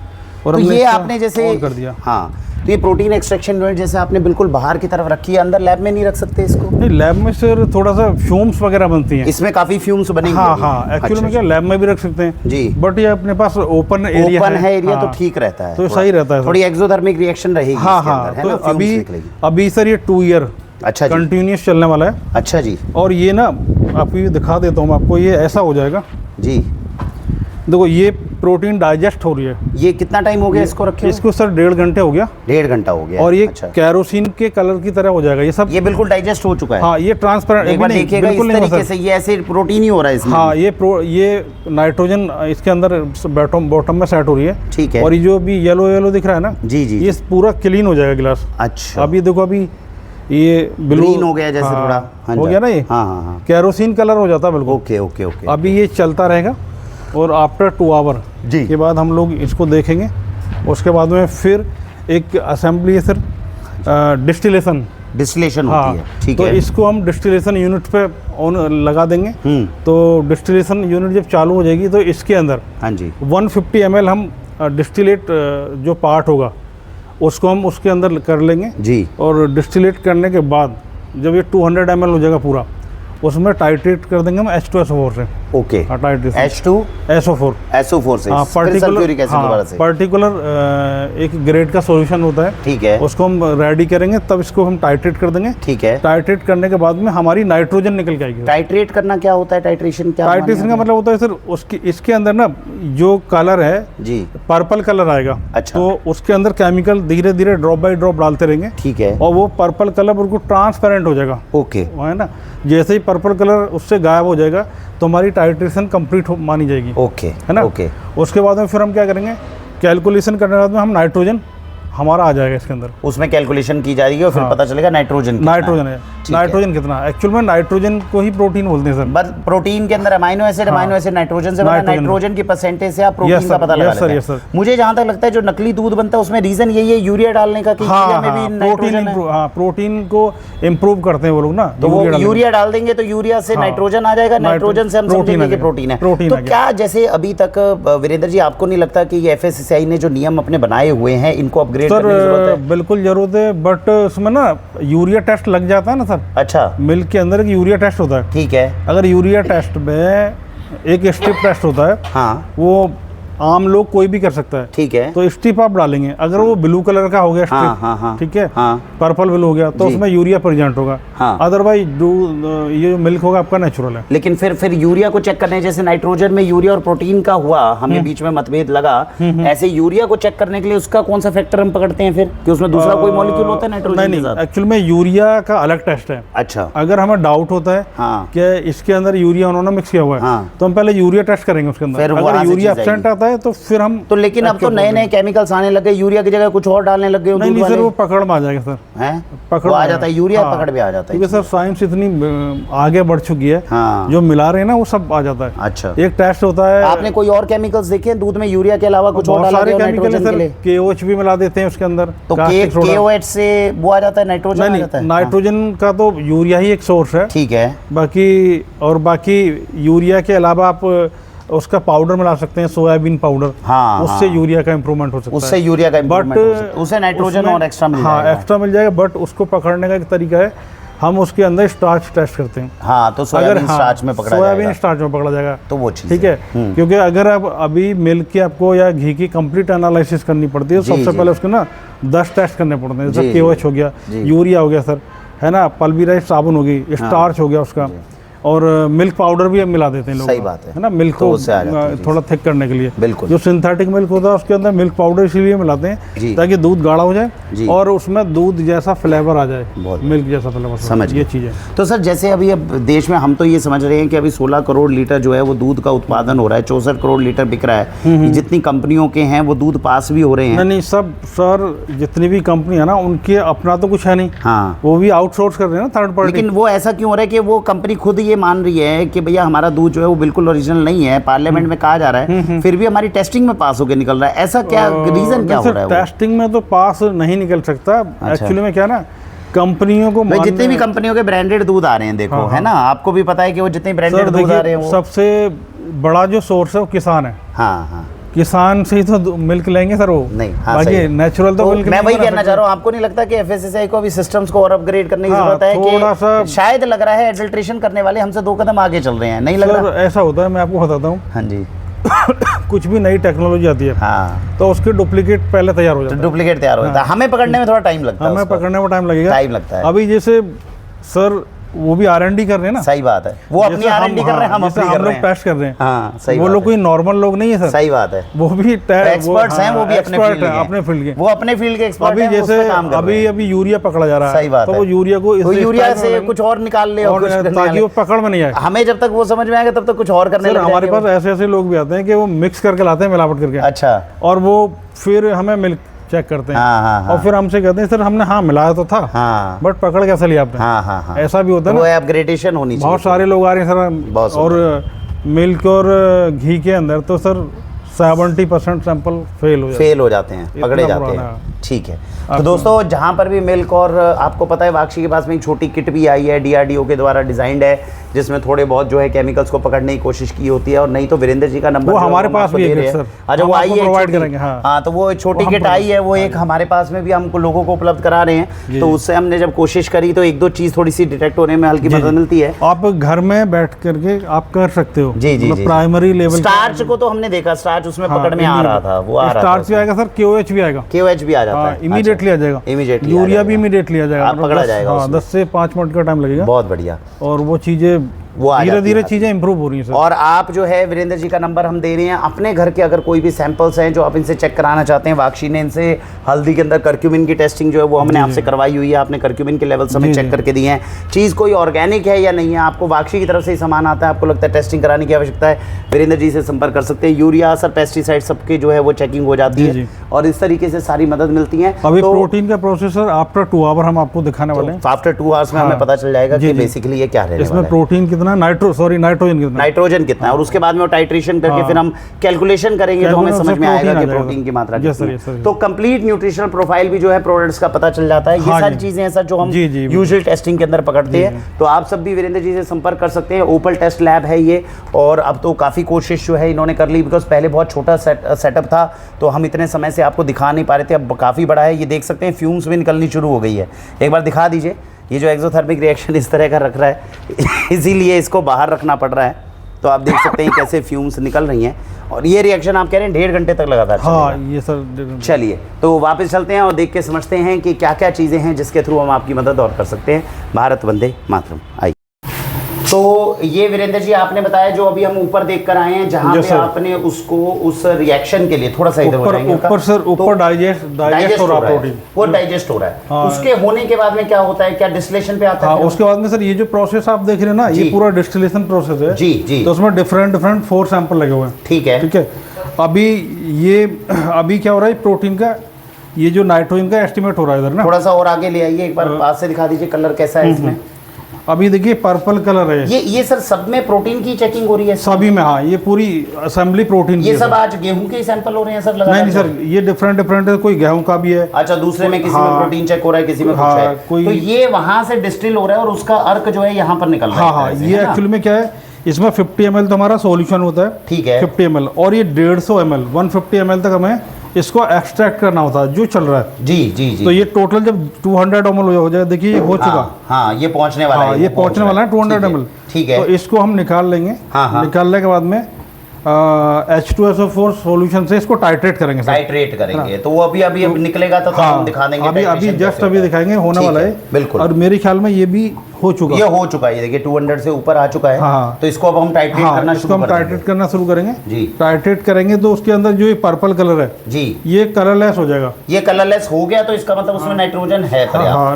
और तो हमने ये इसका आपने जैसे ऑन कर दिया। हाँ, तो ये प्रोटीन एक्सट्रैक्शन यूनिट जैसे आपने बिल्कुल बाहर की तरफ रखी है, अंदर लैब में नहीं रख सकते इसको? नहीं, लैब में सर थोड़ा सा फ्यूम्स वगैरह बनती हैं। इसमें काफी फ्यूम्स बनेंगे हाँ अभी। हाँ, एक्चुअली अच्छा, में क्या लैब में भी रख सकते हैं जी। बट ये अपने पास ओपन एरिया ओपन है एरिया तो हाँ, ठीक रहता है, तो थोड़ा- सही रहता है सर। थोड़ी एक्सोथर्मिक रिएक्शन रहेगी हाँ इसके हाँ, अंदर, है तो ना, fumes अभी निकलेगी। अभी सर ये 2 ईयर अच्छा जी, कंटिन्यूस चलने वाला है। अच्छा जी और ये ना आपको ये दिखा देता हूँ मैं आपको, ये ऐसा हो जाएगा। जी। देखो ये प्रोटीन डाइजेस्ट हो रही है। ये कितना टाइम हो गया इसको रखे हुए? इसको सर 1.5 घंटे हो गया 1.5 घंटा हो गया। और ये अच्छा, कैरोसिन के कलर की तरह हो जाएगा ये सब। ये बिल्कुल डाइजेस्ट हो चुका है। हाँ, ये ट्रांसपेरेंट एक बार देखिएगा इस तरीके से, ये ऐसे प्रोटीन ही हो रहा है इसमें। हाँ, ये नाइट्रोजन इसके अंदर बॉटम में सेट हो रही है। ठीक है। और ये जो भी येलो येलो दिख रहा है ना, जी जी ये पूरा क्लीन हो जाएगा गिलास। अच्छा, अभी देखो, अभी ये ब्लू ग्रीन हो गया जैसे हाँ, थोड़ा। हाँ हो जी। गया ना, ये हाँ हाँ हाँ। कैरोसिन कलर हो जाता है बिल्कुल। Okay okay okay. अभी ये चलता रहेगा और आफ्टर 2 आवर जी। के बाद हम लोग इसको देखेंगे। उसके बाद में फिर एक असेंबली है सर, डिस्टिलेशन। डिस्टिलेशन हाँ, होती है, ठीक तो है। इसको हम डिस्टिलेशन यूनिट पे ऑन लगा देंगे। तो डिस्टिलेशन यूनिट जब चालू हो जाएगी तो इसके अंदर हाँ जी 150 ml हम डिस्टिलेट जो पार्ट होगा उसको हम उसके अंदर कर लेंगे। जी। और डिस्टिलेट करने के बाद जब ये 200 ml हो जाएगा पूरा, उसमें टाइट्रेट कर देंगे हम H2SO4 से। Okay, titration H2 SO4 SO4 से, हाँ, फिर सल्फ्यूरिक एसिड दोबारा से। पर्टिकुलर एक ग्रेड का सॉल्यूशन होता है, ठीक है, उसको हम रेडी करेंगे, तब इसको हम टाइट्रेट कर देंगे। ठीक है, टाइट्रेट करने के बाद में हमारी नाइट्रोजन निकल के आएगी। टाइट्रेट करना क्या होता है? टाइट्रेशन क्या? टाइट्रेशन का मतलब होता है सर, उसकी इसके अंदर ना जो कलर है जी, पर्पल कलर आएगा। अच्छा, तो उसके अंदर केमिकल धीरे धीरे ड्रॉप बाय ड्रॉप डालते रहेंगे, ठीक है, और वो पर्पल कलर बिल्कुल ट्रांसपेरेंट हो जाएगा। ओके, है ना, जैसे ही पर्पल कलर उससे गायब हो जाएगा तो हमारी टाइट्रेशन कंप्लीट मानी जाएगी। ओके, है ना, ओके। उसके बाद में फिर हम क्या करेंगे, कैलकुलेशन करने के बाद में हम नाइट्रोजन हमारा आ जाएगा इसके अंदर, उसमें कैलकुलेशन की जाएगी और फिर हाँ, पता चलेगा नाइट्रोजन नाइट्रोजन है, नाइट्रोजन कितना। एक्चुअल में नाइट्रोजन को ही प्रोटीन बोलते हैं सर। बस प्रोटीन के अंदर amino acid, amino acid nitrogen से बना, नाइट्रोजन की परसेंटेज से आप प्रोटीन का पता लगा लेते हैं। मुझे जहां तक लगता है जो नकली दूध बनता है उसमें रीजन यही है यूरिया डालने का, कि यूरिया में भी नाइट्रोजन है। प्रोटीन को इम्प्रूव करते हैं वो लोग ना, तो वो यूरिया डाल देंगे तो यूरिया से नाइट्रोजन आ जाएगा, नाइट्रोजन से हम समझेंगे कि प्रोटीन है। तो क्या जैसे अभी तक वीरेंद्र जी आपको नहीं लगता कि ये FSSAI ने जो नियम अपने बनाए हुए हैं इनको अपग्रेड करने की जरूरत है? बिल्कुल जरूरत है, बट उसमें ना यूरिया टेस्ट लग जाता है ना सर। अच्छा, मिल्क के अंदर एक यूरिया टेस्ट होता है, ठीक है। अगर यूरिया टेस्ट में एक स्ट्रिप टेस्ट होता है, हाँ, वो आम लोग कोई भी कर सकता है, ठीक है। तो स्ट्रिप आप डालेंगे, अगर वो ब्लू कलर का हो गया स्ट्रिप, हाँ, हाँ, हाँ, ठीक है, हाँ, पर्पल ब्लू हो गया, तो उसमें यूरिया प्रेजेंट होगा। हाँ, अदरवाइज ये जो मिल्क होगा आपका नेचुरल है। लेकिन फिर यूरिया को चेक करने, जैसे नाइट्रोजन में यूरिया और प्रोटीन का हुआ, हमें बीच में मतभेद लगा, ऐसे यूरिया को चेक करने के लिए उसका कौन सा फैक्टर हम पकड़ते हैं फिर, कि उसमें दूसरा कोई मॉलिक्यूल होता है नाइट्रोजन के साथ? एक्चुअल में यूरिया का अलग टेस्ट है। अच्छा, अगर हमें डाउट होता है हाँ, कि इसके अंदर यूरिया उन्होंने मिक्स किया हुआ है, हाँ, तो हम पहले यूरिया टेस्ट करेंगे उसके अंदर, अगर यूरिया एब्सेंट आता है तो फिर हम तो, लेकिन अब तो नए नए केमिकल्स आने लगे, यूरिया की जगह कुछ और डालने लग गए। नहीं सर, वो पकड़ में आ जाएगा सर, हैं, पकड़ आ जाता है यूरिया, पकड़ में आ जाता है, क्योंकि सर साइंस इतनी आगे बढ़ चुकी है, हाँ, जो मिला रहे हैं ना वो सब आ जाता है। अच्छा, एक टेस्ट होता है। आपने कोई और केमिकल्स देखे दूध में यूरिया के अलावा कुछ और डाला है नाइट्रोजन के लिए? KOH भी मिला देते हैं उसके अंदर, तो KOH से वो आ जाता है, नाइट्रोजन आ जाता है? नाइट्रोजन का तो यूरिया ही एक सोर्स है, ठीक है। बाकी यूरिया के अलावा आप उसका पाउडर मिला सकते हैं, सोयाबीन पाउडर, हाँ, उससे यूरिया का इम्प्रूवमेंट हो सकता है, उससे यूरिया का इम्प्रूवमेंट हो सकता है, उससे नाइट्रोजन और एक्स्ट्रा मिल जाएगा। हाँ, एक्स्ट्रा मिल जाएगा, बट उसको पकड़ने का एक तरीका है, हम उसके अंदर स्टार्च टेस्ट करते हैं। हाँ, तो सोयाबीन स्टार्च में पकड़ा जाएगा, सोयाबीन स्टार्च में पकड़ा जाएगा, तो वो चीज़ ठीक है। क्योंकि अगर आप अभी मिल्क की आपको या घी की कंप्लीट एनालिसिस करनी पड़ती है, सबसे पहले उसके ना 10 टेस्ट करने पड़ते हैं, जैसे KOH हो गया, यूरिया हो गया सर, है ना, पल्वराइज्ड साबुन होगी, स्टार्च हो गया उसका, और मिल्क पाउडर भी हम मिला देते हैं लोग, सही बात है ना, मिल्क को थोड़ा थिक करने के लिए। बिल्कुल, जो सिंथेटिक मिल्क होता है उसके अंदर मिल्क पाउडर इसीलिए मिलाते हैं ताकि दूध गाढ़ा हो जाए और उसमें दूध जैसा फ्लेवर आ जाए, मिल्क जैसा फ्लेवर, समझ ये चीज़ है। तो सर जैसे अभी अब देश में हम तो ये समझ रहे हैं कि अभी 16 करोड़ लीटर जो है वो दूध का उत्पादन हो रहा है, 64 करोड़ लीटर बिक रहा है, जितनी कंपनियों के हैं वो दूध पास भी हो रहे हैं। नहीं सब सर, जितनी भी कंपनी है ना उनके अपना तो कुछ है नहीं, हाँ, वो भी आउटसोर्स कर रहे हैं ना, थर्ड पार्टी। लेकिन वो ऐसा क्यों हो रहा है कि वो कंपनी खुद ये मान रही है कि भैया हमारा दूध जो है वो बिल्कुल ओरिजिनल नहीं है, पार्लियामेंट में कहा जा रहा है, फिर भी हमारी टेस्टिंग में पास होकर निकल रहा है, ऐसा क्या रीजन क्या हो रहा है? टेस्टिंग में तो पास नहीं निकल सकता, एक्चुअली में क्या ना, कंपनियों को जितने भी कंपनियों के ब्रांडेड दूध आ रहे हैं, देखो है ना, आपको भी पता है कि वो जितने ब्रांडेड दूध आ रहे हैं, सबसे बड़ा जो सोर्स है वो किसान है। हाँ, हाँ, किसान से ही तो मिल्क लेंगे सर वो, नहीं, हाँ, बाकी नेचुरल तो मिल्क। मैं वही कहना चाह रहा हूँ, आपको नहीं लगता कि FSSAI को अभी सिस्टम्स को और अपग्रेड करने की जरूरत है? थोड़ा सा शायद लग रहा है एडल्ट्रेशन करने वाले हमसे 2 कदम आगे चल रहे हैं, नहीं लग रहा? ऐसा होता है, मैं आपको बताता हूँ। हाँ जी। कुछ भी नई टेक्नोलॉजी आती है, हाँ, तो उसके डुप्लीकेट पहले तैयार हो जाता है, डुप्लीकेट तैयार हो जाता है, हमें पकड़ने में थोड़ा टाइम लगता है, हमें पकड़ने में टाइम लगेगा, टाइम लगता है। अभी जैसे सर वो भी R&D कर रहे हैं ना, सही बात है, वो अपनी R&D कर रहे हैं, हम अपनी कर रहे हैं, टेस्ट कर रहे हैं, हाँ, सही वो लोग कोई नॉर्मल लोग नहीं है सर, सही बात है, वो भी एक्सपर्ट्स हैं, वो भी अपने फील्ड के, वो अपने फील्ड के एक्सपर्ट हैं, जैसे अभी यूरिया पकड़ा जा रहा है, सही बात है, तो वो यूरिया को यूरिया से कुछ और निकाल ले ताकि वो पकड़ में नहीं आए, हमें जब तक वो समझ में आएगा तब तक कुछ और करने लग हमारे पास ऐसे ऐसे लोग भी आते हैं कि वो मिक्स करके लाते हैं, मिलावट करके, अच्छा, और वो फिर हमें मिल्क चेक करते हैं, और फिर हमसे कहते हैं सर हमने मिलाया तो था, बट पकड़ कैसे लिया आपने? ऐसा भी होता है, वो अपग्रेडेशन होनी चाहिए। बहुत सारे लोग आ रहे हैं सर, और मिल्क और घी के अंदर तो सर 70% सैंपल फेल हो जाते हैं, पकड़े जाते हैं, ठीक है। तो दोस्तों जहाँ पर भी मिल्क, और आपको पता है वाक्षी के पास में एक छोटी किट भी आई है, DRDO के द्वारा डिजाइंड है, जिसमें थोड़े बहुत जो है केमिकल्स को पकड़ने की कोशिश की होती है। और नहीं तो वीरेंद्र जी का नंबर वो हमारे पास भी है सर। अच्छा, वो आई है, प्रोवाइड करेंगे। हाँ, तो वो छोटी किट आई है, वो एक हमारे पास में भी हम लोगों को उपलब्ध करा रहे हैं। तो उससे हमने जब कोशिश करी तो एक दो चीज थोड़ी सी डिटेक्ट होने में हल्की मदद मिलती है। आप घर में बैठ करके आप कर सकते हो। जी जी, प्राइमरी लेवल स्टार्च को तो हमने देखा, स्टार्च उसमें पकड़ में आ रहा था, वो आ रहा था। स्टार्च भी आएगा सर, KOH भी आएगा, KOH भी आ जाता है, इमीडिएटली आ जाएगा। इमीडिएटली यूरिया भी इमीडिएटली आ जाएगा, पकड़ा जाएगा। 10 से 5 मिनट का टाइम लगेगा। बहुत बढ़िया। और वो चीजें धीरे धीरे चीजें इंप्रूव हो रही हैं सर। और आप जो है वीरेंद्र जी का नंबर हम दे रहे हैं, अपने घर के अगर कोई भी सैंपल्स हैं जो आप इनसे चेक कराना चाहते हैं, वाक्षी ने इनसे हल्दी के अंदर कर्क्यूमिन की टेस्टिंग जो है वो हमने आपसे करवाई हुई है, आपने कर्क्यूमिन के लेवल हमें चेक करके दिए हैं। चीज़ कोई ऑर्गेनिक है या नहीं है, आपको वाक्षी की तरफ से ही सामान आता है, आपको लगता है टेस्टिंग कराने की आवश्यकता है, वीरेंद्र जी से संपर्क कर सकते हैं। यूरिया सर, पेस्टिसाइड सबके जो है वो चेकिंग हो जाती है और इस तरीके से सारी मदद मिलती है। अभी प्रोटीन का प्रोसेसर आफ्टर 2 आवर हम आपको दिखाने वाले हैं। आफ्टर 2 आवर्स में हमें पता चल जाएगा कि बेसिकली ये क्या है, इसमें प्रोटीन कितना, नाइट्रोजन कितना है, और उसके बाद में वो टाइट्रेशन करके फिर हम कैलकुलेशन करेंगे तो हमें समझ में आएगा कि प्रोटीन की मात्रा कितनी है। तो कंप्लीट न्यूट्रिशनल प्रोफाइल भी जो है प्रोडक्ट्स का पता चल जाता है। ये सारी चीजें हैं सर जो हम यूजुअल टेस्टिंग के अंदर पकड़ते हैं। तो आप सब भी वीरेंद्र जी से संपर्क कर सकते हैं। ओपल टेस्ट लैब है ये, और अब तो काफी कोशिश जो है इन्होंने कर ली, बिकॉज पहले बहुत छोटा सेटअप था तो हम इतने समय से आपको दिखा नहीं पा रहे थे, अब काफी बड़ा है। ये देख सकते हैं फ्यूम्स भी निकलनी शुरू हो गई है। एक बार दिखा दीजिए, ये जो एक्सोथर्मिक रिएक्शन इस तरह का रख रहा है इसीलिए इसको बाहर रखना पड़ रहा है। तो आप देख सकते हैं कैसे फ्यूम्स निकल रही हैं, और ये रिएक्शन आप कह रहे हैं 1.5 घंटे तक लगातार हाँ ये सर। चलिए तो वापस चलते हैं और देख के समझते हैं कि क्या क्या चीज़ें हैं जिसके थ्रू हम आपकी मदद और कर सकते हैं। भारत वंदे मातरम। आइए। तो ये वीरेंद्र जी आपने बताया जो अभी हम ऊपर देख कर आए हैं, जहाँ पे आपने उसको उस रिएक्शन के लिए थोड़ा सा इधर हो जाएंगे ऊपर सर, ऊपर डाइजेस्ट हो रहा है, प्रोटीन वो डाइजेस्ट हो रहा है। हाँ। उसके होने के बाद में क्या होता है, क्या डिस्टिलेशन पे आता है? उसके बाद में सर ये जो प्रोसेस आप देख रहे हैं ना, ये पूरा डिस्टिलेशन प्रोसेस है। जी जी। तो उसमें डिफरेंट 4 सैंपल लगे हुए हैं। ठीक है, ठीक है। अभी क्या हो रहा है, प्रोटीन का ये जो नाइट्रोजन का एस्टिमेट हो रहा है इधर ना। थोड़ा सा और आगे ले आइए, एक बार पास से दिखा दीजिए कलर कैसा है इसमें। अभी देखिए पर्पल कलर है ये सर सब में प्रोटीन की चेकिंग हो रही है? सभी में हाँ, ये पूरी असेंबली प्रोटीन की। ये सब आज गेहूं के सैंपल हो रहे हैं सर? नहीं सर, ये डिफरेंट है, कोई गेहूं का भी है। अच्छा, दूसरे में किसी में प्रोटीन चेक हो रहा है, किसी में कुछ है। तो ये वहां से डिस्टिल हो रहा है और उसका अर्क जो है यहाँ पर निकल रहा है। हाँ, ये एक्चुअली में क्या है, इसमें 50 ml तो हमारा सॉल्यूशन होता है। ठीक है, 50 ml, और ये 150 ml 150 ml तक हमें इसको एक्सट्रैक्ट करना होता है जो चल रहा है। जी जी जी। तो ये टोटल जब 200 ml हो जाए, देखिए ये हो चुका। हाँ, ये पहुंचने वाला है, ये पहुंचने वाला है 200 ml। ठीक है, तो इसको हम निकाल लेंगे। निकालने के बाद में H2SO4 सॉल्यूशन से इसको टाइट्रेट करेंगे। टाइट्रेट करेंगे तो वो अभी निकलेगा तो हम दिखा देंगे। अभी जस्ट अभी दिखाएंगे, होने वाला है बिल्कुल। और मेरे ख्याल में ये भी हो चुका है, ये देखिए 200 से ऊपर आ चुका है। हाँ, तो इसको अब हम टाइट्रेट करना शुरू करेंगे जी। टाइट्रेट करेंगे तो उसके अंदर जो ये पर्पल कलर है जी, ये कलरलेस हो जाएगा। ये कलरलेस हो गया तो इसका मतलब उसमें नाइट्रोजन है।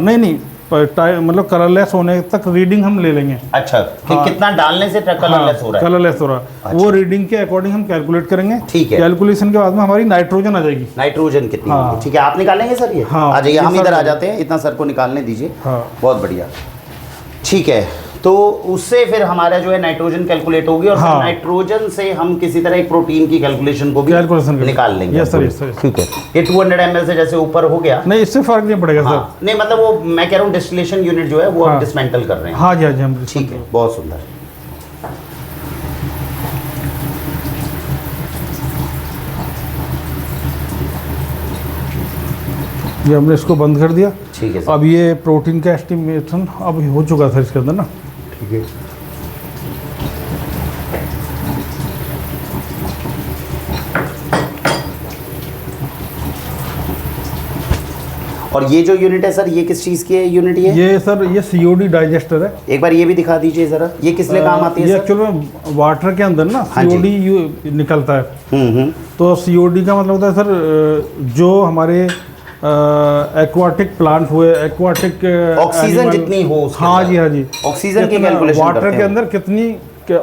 नहीं, मतलब कलरलेस होने तक रीडिंग हम ले लेंगे। अच्छा, कितना डालने से कलरलेस हो रहा है? कलरलेस हो रहा है। अच्छा। वो रीडिंग के अकॉर्डिंग हम कैलकुलेट करेंगे। ठीक है, कैलकुलेशन के बाद में हमारी नाइट्रोजन आ जाएगी। नाइट्रोजन कितनी? हाँ। ठीक है, आप निकालेंगे सर ये? हाँ, आ जाइए, हम इधर आ जाते हैं, इतना सर को निकालने दीजिए। हाँ, बहुत बढ़िया। ठीक है, तो उससे फिर हमारा जो है नाइट्रोजन कैलकुलेट होगी और हाँ। नाइट्रोजन से हम किसी तरह एक प्रोटीन की कैलकुलेशन को भी निकाल लेंगे। Yes sir. ठीक है, ये 200 ml से जैसे ऊपर हो गया, नहीं इससे फर्क नहीं पड़ेगा हाँ। सर नहीं, मतलब वो मैं कह रहा हूँ डिस्टिलेशन यूनिट जो है वो हम डिसमेंटल कर रहे हैं। हाँ जी, हाँ जी, हम ठीक है, बहुत सुंदर। ये हमने इसको बंद कर दिया। ठीक है, अब ये प्रोटीन का एस्टिमेशन अब हो चुका था इसके अंदर ना। ठीक है, और ये जो यूनिट है सर, ये किस चीज़ की यूनिट है? ये सर ये COD डाइजेस्टर है। एक बार ये भी दिखा दीजिए ज़रा, ये किस लिए काम आती है? ये एक्चुअली में वाटर के अंदर ना COD निकलता है। तो COD का मतलब होता है सर जो हमारे एक्वाटिक प्लांट हुए, एक्वाटिक ऑक्सीजन जितनी हो। हाँ जी, हाँ जी, ऑक्सीजन की कैलकुलेशन वाटर के अंदर कितनी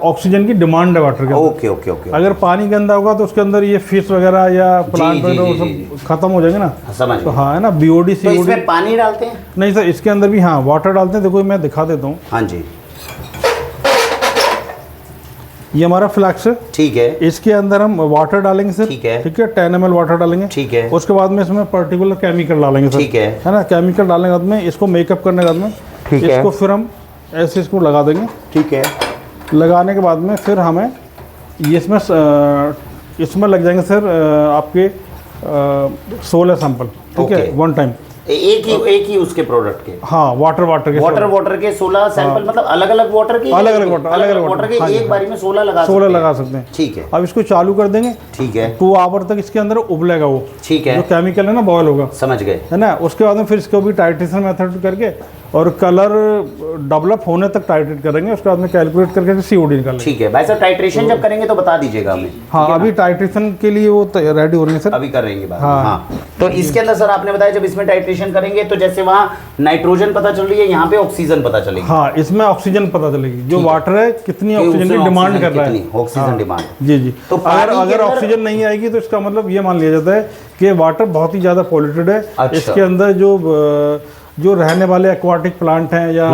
ऑक्सीजन की डिमांड है वाटर के अंदर। ओके। अगर पानी गंदा होगा तो उसके अंदर ये फिश वगैरह या प्लांट वगैरह सब खत्म हो जाएंगे ना। समझ तो हाँ है ना, BOD COD। तो इसमें पानी डालते हैं? नहीं सर, इसके अंदर भी हाँ वाटर डालते हैं। देखो मैं दिखा देता हूँ। हाँ जी, ये हमारा फ्लैक्स है। ठीक है, इसके अंदर हम वाटर डालेंगे सर। ठीक है, 10 ml वाटर डालेंगे। ठीक है, उसके बाद में इसमें पर्टिकुलर केमिकल डालेंगे सर। ठीक है ना, केमिकल डालने के बाद में इसको मेकअप करने के बाद में इसको फिर हम ऐसे इसको लगा देंगे। ठीक है, लगाने के बाद में फिर हमें ये इसमें लग जाएंगे सर आपके 16 सैंपल, ठीक है, वन टाइम। एक ही उसके प्रोडक्ट के? हाँ, वाटर के 16 सैंपल। मतलब अलग अलग वाटर के एक बारी में 16 लगा सकते हैं। ठीक है। अब इसको चालू कर देंगे, ठीक है, 2 आवर तक इसके अंदर उबलेगा वो, ठीक है, जो केमिकल है ना बॉयल होगा, समझ गए, है ना। उसके बाद में फिर इसको भी टाइट्रेशन मेथड करके और कलर डेवलप होने तक टाइट्रेट करेंगे। उसके बाद में कैलकुलेट करके COD निकालेंगे। ठीक है भाई साहब, टाइट्रेशन जब करेंगे तो बता दीजिएगा हमें। हाँ, अभी टाइट्रेशन के लिए वो रेडी हो रही है सर, अभी कर रहे हैं। हाँ, तो इसके अंदर सर आपने बताया जब इसमें टाइट्रेशन करेंगे तो जैसे वहाँ नाइट्रोजन पता चल रही है, यहाँ पे ऑक्सीजन पता चलेगी। हाँ, इसमें ऑक्सीजन पता चलेगी, जो वाटर है कितनी ऑक्सीजन की डिमांड कर रहा है, ऑक्सीजन डिमांड। जी जी। तो अगर ऑक्सीजन नहीं आएगी तो इसका मतलब ये मान लिया जाता है कि वाटर बहुत ही ज़्यादा पॉल्यूटेड है। इसके अंदर जो रहने वाले एक्वाटिक प्लांट हैं या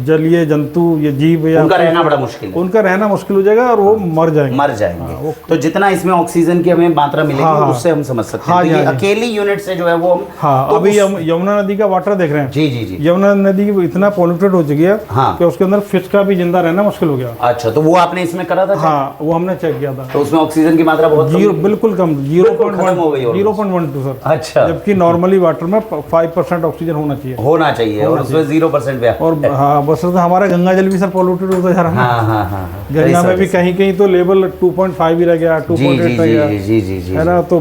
जलीय जंतु या जीव या उनका रहना बड़ा मुश्किल है, उनका रहना मुश्किल हो जाएगा और वो मर जाएंगे। तो जितना इसमें ऑक्सीजन की हमें मात्रा मिलेगी उससे हम समझ सकते हैं। तो अकेली यूनिट से जो है वो तो अभी यमुना नदी का वाटर देख रहे हैं। जी जी जी। यमुना नदी इतना पॉल्यूटेड हो चुकी है कि उसके अंदर फिश का भी जिंदा रहना मुश्किल हो गया। अच्छा, तो वो आपने इसमें करा था? हाँ, वो हमने चेक किया था। तो उसमें ऑक्सीजन की मात्रा बहुत बिल्कुल कम, 0.12 सर। अच्छा, जबकि नॉर्मली वाटर में 5% ऑक्सीजन होना चाहिए और उसमें 0% पे। और हाँ, बस हमारा गंगा जल भी सर पॉल्यूटेड होता जा रहा है। हाँ, गंगा में भी कहीं तो लेवल 2.5 ही रह गया, 2.8 रह गया, जी, है ना। तो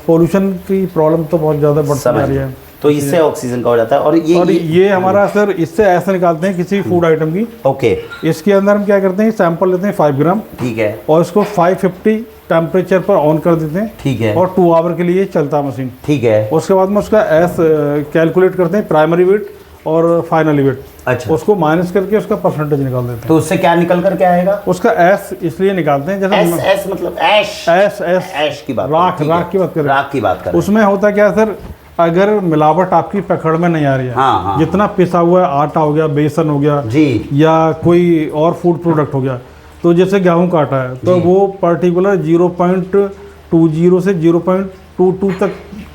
पोल्यूशन की प्रॉब्लम तो बहुत ज़्यादा बढ़ती जा रही है। तो इससे ऑक्सीजन का हो जाता है। और ये हमारा सर इससे ऐसा निकालते हैं किसी फूड आइटम की। ओके। इसके अंदर हम क्या करते हैं, सैंपल लेते हैं 5 ग्राम, ठीक है, और इसको 550 टेम्परेचर पर ऑन कर देते हैं, ठीक है, और 2 आवर के लिए चलता मशीन, ठीक है। उसके बाद में उसका कैलकुलेट करते हैं, प्राइमरी वेट और फाइनली वेट। अच्छा, उसको माइनस करके उसका परसेंटेज निकाल देते हैं। तो उससे क्या निकल कर क्या आएगा? उसका एस इसलिए निकालते हैं जैसे एस मतलब ऐश की बात, राख की बात करें। उसमें होता क्या है सर, अगर मिलावट आपकी पकड़ में नहीं आ रही है, हाँ, जितना पिसा हुआ आटा हो गया, बेसन हो गया जी, या कोई और फूड प्रोडक्ट हो गया, तो जैसे गेहूं का आटा है तो वो पर्टिकुलर 0.20 से 0.22 तक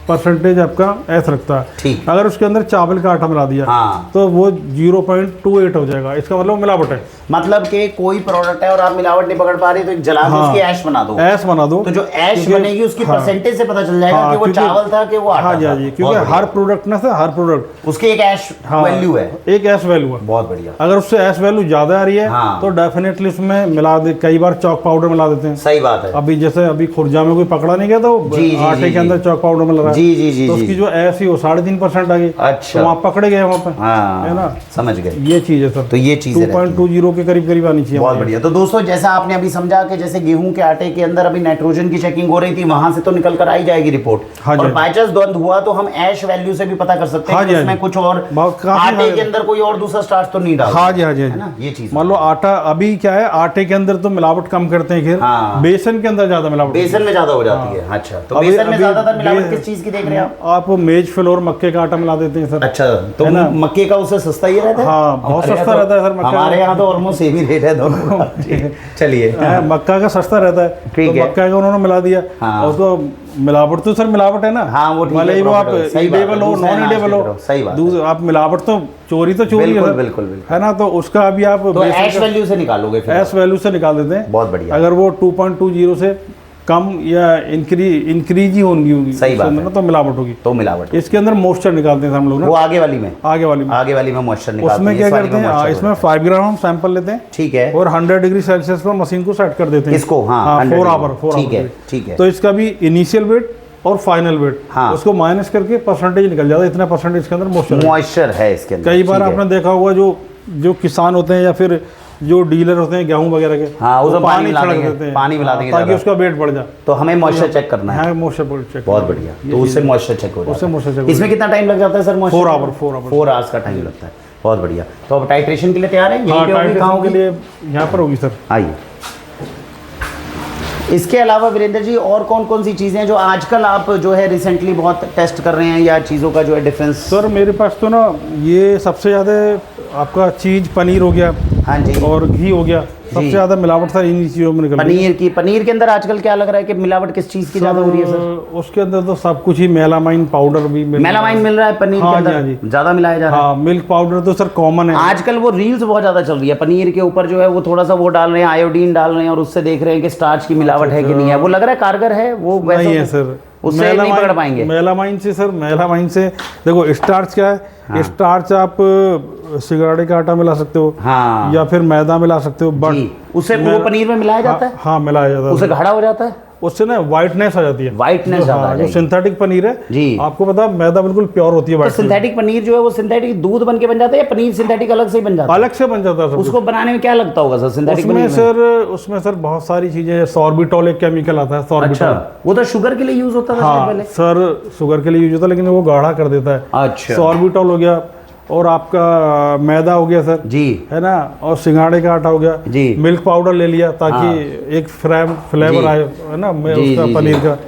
परसेंटेज आपका ऐसा रखता है। ठीक। अगर उसके अंदर चावल का आटा मिला दिया, हाँ, तो वो 0.28 हो जाएगा। इसका मतलब मिलावट है। मतलब कि कोई प्रोडक्ट है और आप मिलावट नहीं पकड़ पा रहे तो एक जला दो, उसकी ऐश बना दो। ऐश बना दो, तो जो ऐश बनेगी उसकी परसेंटेज से पता चल जाएगा कि वो चावल था कि वो आटा था। जी, क्योंकि हर प्रोडक्ट ना सर, हर प्रोडक्ट उसकी एक ऐश वैल्यू है, एक ऐश वैल्यू है। बहुत बढ़िया। अगर उससे ऐश वैल्यू ज्यादा आ रही है तो डेफिनेटली उसमें मिला दे, कई बार चॉक पाउडर मिला देते हैं। सही बात है। अभी जैसे अभी खुर्जा में कोई पकड़ा नहीं गया तो आटे के अंदर चॉक पाउडर मिला रहा है, जी, तो उसकी जो ऐश ही वो 3.5% आ गई। अच्छा, वहाँ पकड़े गए वहाँ पे, है ना, समझ गए। ये चीज है सर, तो ये चीज 2.20 के करीब आनी चाहिए। बहुत बढ़िया। तो दोस्तों, जैसा आपने अभी समझा कि जैसे गेहूं के आटे के अंदर अभी नाइट्रोजन की चेकिंग हो रही थी, वहां से तो निकल कर आई जाएगी रिपोर्ट, और बाय चांस द्वंद हुआ तो हम ऐश वैल्यू से भी पता कर सकते हैं कि उसमें कुछ और आटे के अंदर कोई और दूसरा स्टार्च तो नहीं डाला। हाँ जी, है ना, ये चीज। मान लो आटा अभी क्या है, आटे के अंदर तो मिलावट कम करते हैं, खैर बेसन के अंदर ज्यादा मिलावट, बेसन में ज्यादा हो जाती है। अच्छा, तो बेसन में ज्यादातर मिलावट किस चीज की देख रहे हैं आप? मेज फ्लोर मक्के का आटा मिला देते हैं सर। अच्छा, तो मक्के का उससे सस्ता ही रहता है? हाँ, बहुत सस्ता रहता है सर। हमारे यहाँ तो ऑलमोस्ट सेम ही रेट है दोनों। चलिए, मक्का का सस्ता रहता है, तो मक्का का उन्होंने मिला दिया। उसको मिलावट तो सर मिलावट है ना, हाँ, भले ही वो आप ईडेबल हो, नॉन ईडेबल हो, सही बात, आप मिलावट तो चोरी है, बिल्कुल, है ना। तो उसका अभी आप ऐश वैल्यू से निकालोगे, ऐश वैल्यू से निकाल देते हैं। बहुत बढ़िया। अगर वो 2.20 से कम या इंक्रीज ही होगी, सही बात है, तो मिलावट होगी, तो मिलावट। इसके अंदर मॉइस्चर निकालते हैं हम लोग ना, वो आगे वाली में मॉइस्चर निकालते हैं। उसमें क्या करते हैं, इसमें 5 ग्राम हम सैंपल लेते हैं, ठीक है, और 100 डिग्री सेल्सियस पर मशीन को सेट कर देते हैं इसको। हाँ, 4 आवर, ठीक है। तो इसका भी इनिशियल वेट और फाइनल वेट, उसको माइनस करके परसेंटेज निकल जाता है, इतना परसेंटेज इसके अंदर मॉइस्चर है इसके अंदर। कई बार आपने देखा होगा जो किसान होते हैं या फिर जो डीलर होते हैं गेहूं वगैरह के, हाँ, उसमें पानी मिला देंगे ताकि उसका वेट बढ़ जाए। तो हमें मॉइस्चर चेक करना है। मॉइस्चर चेक, बहुत बढ़िया। तो उससे मॉइस्चर चेक हो जाता है। इसमें कितना टाइम लग जाता है सर? 4 आवर्स का टाइम लगता है। बहुत बढ़िया। तो अब टाइट्रेशन के लिए तैयार है? टाइट्रेशन के लिए यहाँ पर होगी सर, आइए। इसके अलावा वीरेंद्र जी और कौन कौन सी चीज़ें हैं जो आजकल आप जो है रिसेंटली बहुत टेस्ट कर रहे हैं, या चीज़ों का जो है डिफरेंस? सर मेरे पास तो ना ये सबसे ज़्यादा आपका चीज़ पनीर हो गया, हाँ जी, और घी हो गया, सबसे ज़्यादा मिलावट सर इन्हीं चीज़ों में निकल रही है। पनीर के अंदर आजकल क्या लग रहा है कि मिलावट किस चीज़ की ज़्यादा हो रही है सर? उसके अंदर तो सब कुछ ही, मेलामाइन पाउडर भी मेलामाइन मिल रहा है पनीर के अंदर, ज़्यादा मिलाया जा रहा है। हाँ, मिल्क पाउडर तो सर कॉमन है। आजकल वो रील्स बहुत ज़्यादा चल रही है, पनीर के ऊपर जो है वो थोड़ा सा वो डाल रहे हैं, आयोडीन डाल रहे हैं, और उससे देख रहे हैं कि स्टार्च की मिलावट है कि नहीं है। वो लग रहा है कारगर है, वो नहीं है सर, उससे नहीं पकड़ पाएंगे। मेलामाइन से सर, मेलामाइन से देखो स्टार्च क्या है। हाँ। स्टार्च आप सिंघाड़े का आटा मिला सकते हो, हाँ, या फिर मैदा मिला सकते हो, बट उससे वो पनीर में मिलाया जाता है। हाँ, मिलाया जाता है, उससे गाढ़ा हो जाता है, उससे ना व्हाइटनेस आ जाती है, व्हाइटनेस ज़्यादा। जो सिंथेटिक पनीर है जी, आपको पता है मैदा बिल्कुल प्योर होती है। तो सिंथेटिक पनीर जो है वो सिंथेटिक दूध बन के बन जाता है या पनीर सिंथेटिक अलग से ही बन जाता है? अलग से बन जाता है सर। उसको बनाने में क्या लगता होगा सर सिंथेटिक पनीर में? उसमें सर बहुत सारी चीजें, सॉर्बिटॉल एक केमिकल आता है, सॉर्बिटॉल। अच्छा, वो तो शुगर के लिए यूज होता था पहले? सर शुगर के लिए यूज होता है, लेकिन वो गाढ़ा कर देता है। अच्छा, सॉर्बिटॉल हो गया, और आपका मैदा हो गया सर जी, है ना, और सिंघाड़े का आटा हो गया जी, मिल्क पाउडर ले लिया ताकि एक फ्लेवर आए है ना उसका पनीर का,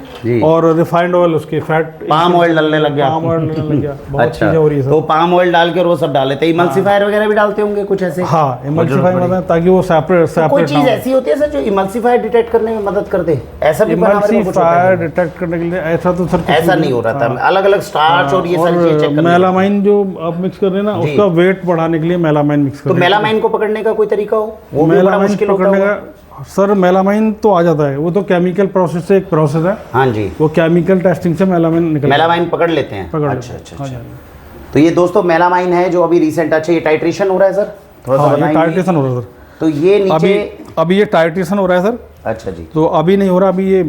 और रिफाइंड ऑयल, उसके फैट, पाम ऑयल डालने लग गया, पाम ऑयल डालने लग गया। बहुत अच्छा, चीजें हो रही है सर। तो पाम ऑयल डाल के और वो सब डाल लेते हैं। इमल्सिफायर वगैरह भी डालते होंगे कुछ ऐसे? हाँ, इमल्सिफायर मतलब है ताकि वो सेपरेट कोई चीज ऐसी होती है सर जो इमल्सिफायर डिटेक्ट करने में मदद कर दे? ऐसा भी इमल्सिफायर डिटेक्ट करने के लिए ऐसा तो सर ऐसा नहीं हो रहा था, अलग अलग स्टार्च और ये सारी चीजें चेक करने। मेलामाइन जो आप मिक्स कर रहे हैं ना, उसका वेट बढ़ाने के लिए मेलामाइन मिक्स कर। तो मेलामाइन को पकड़ने का कोई तरीका हो? वो मेलामाइन पकड़ने का सर, मेलामाइन तो आ जाता है, वो तो केमिकल प्रोसेस से एक प्रोसेस है। हाँ जी, वो केमिकल टेस्टिंग से मेलामाइन पकड़ लेते हैं। अच्छा अच्छा। तो ये दोस्तों मेलामाइन है जो अभी रिसेंट। अच्छा, ये टाइट्रेशन हो रहा है सर? थोड़ा सा बताएं। टाइट्रेशन हो रहा है सर। तो ये नीचे अभी ये टाइट्रेशन हो रहा है सर। अच्छा जी, तो अभी नहीं हो रहा, अभी ये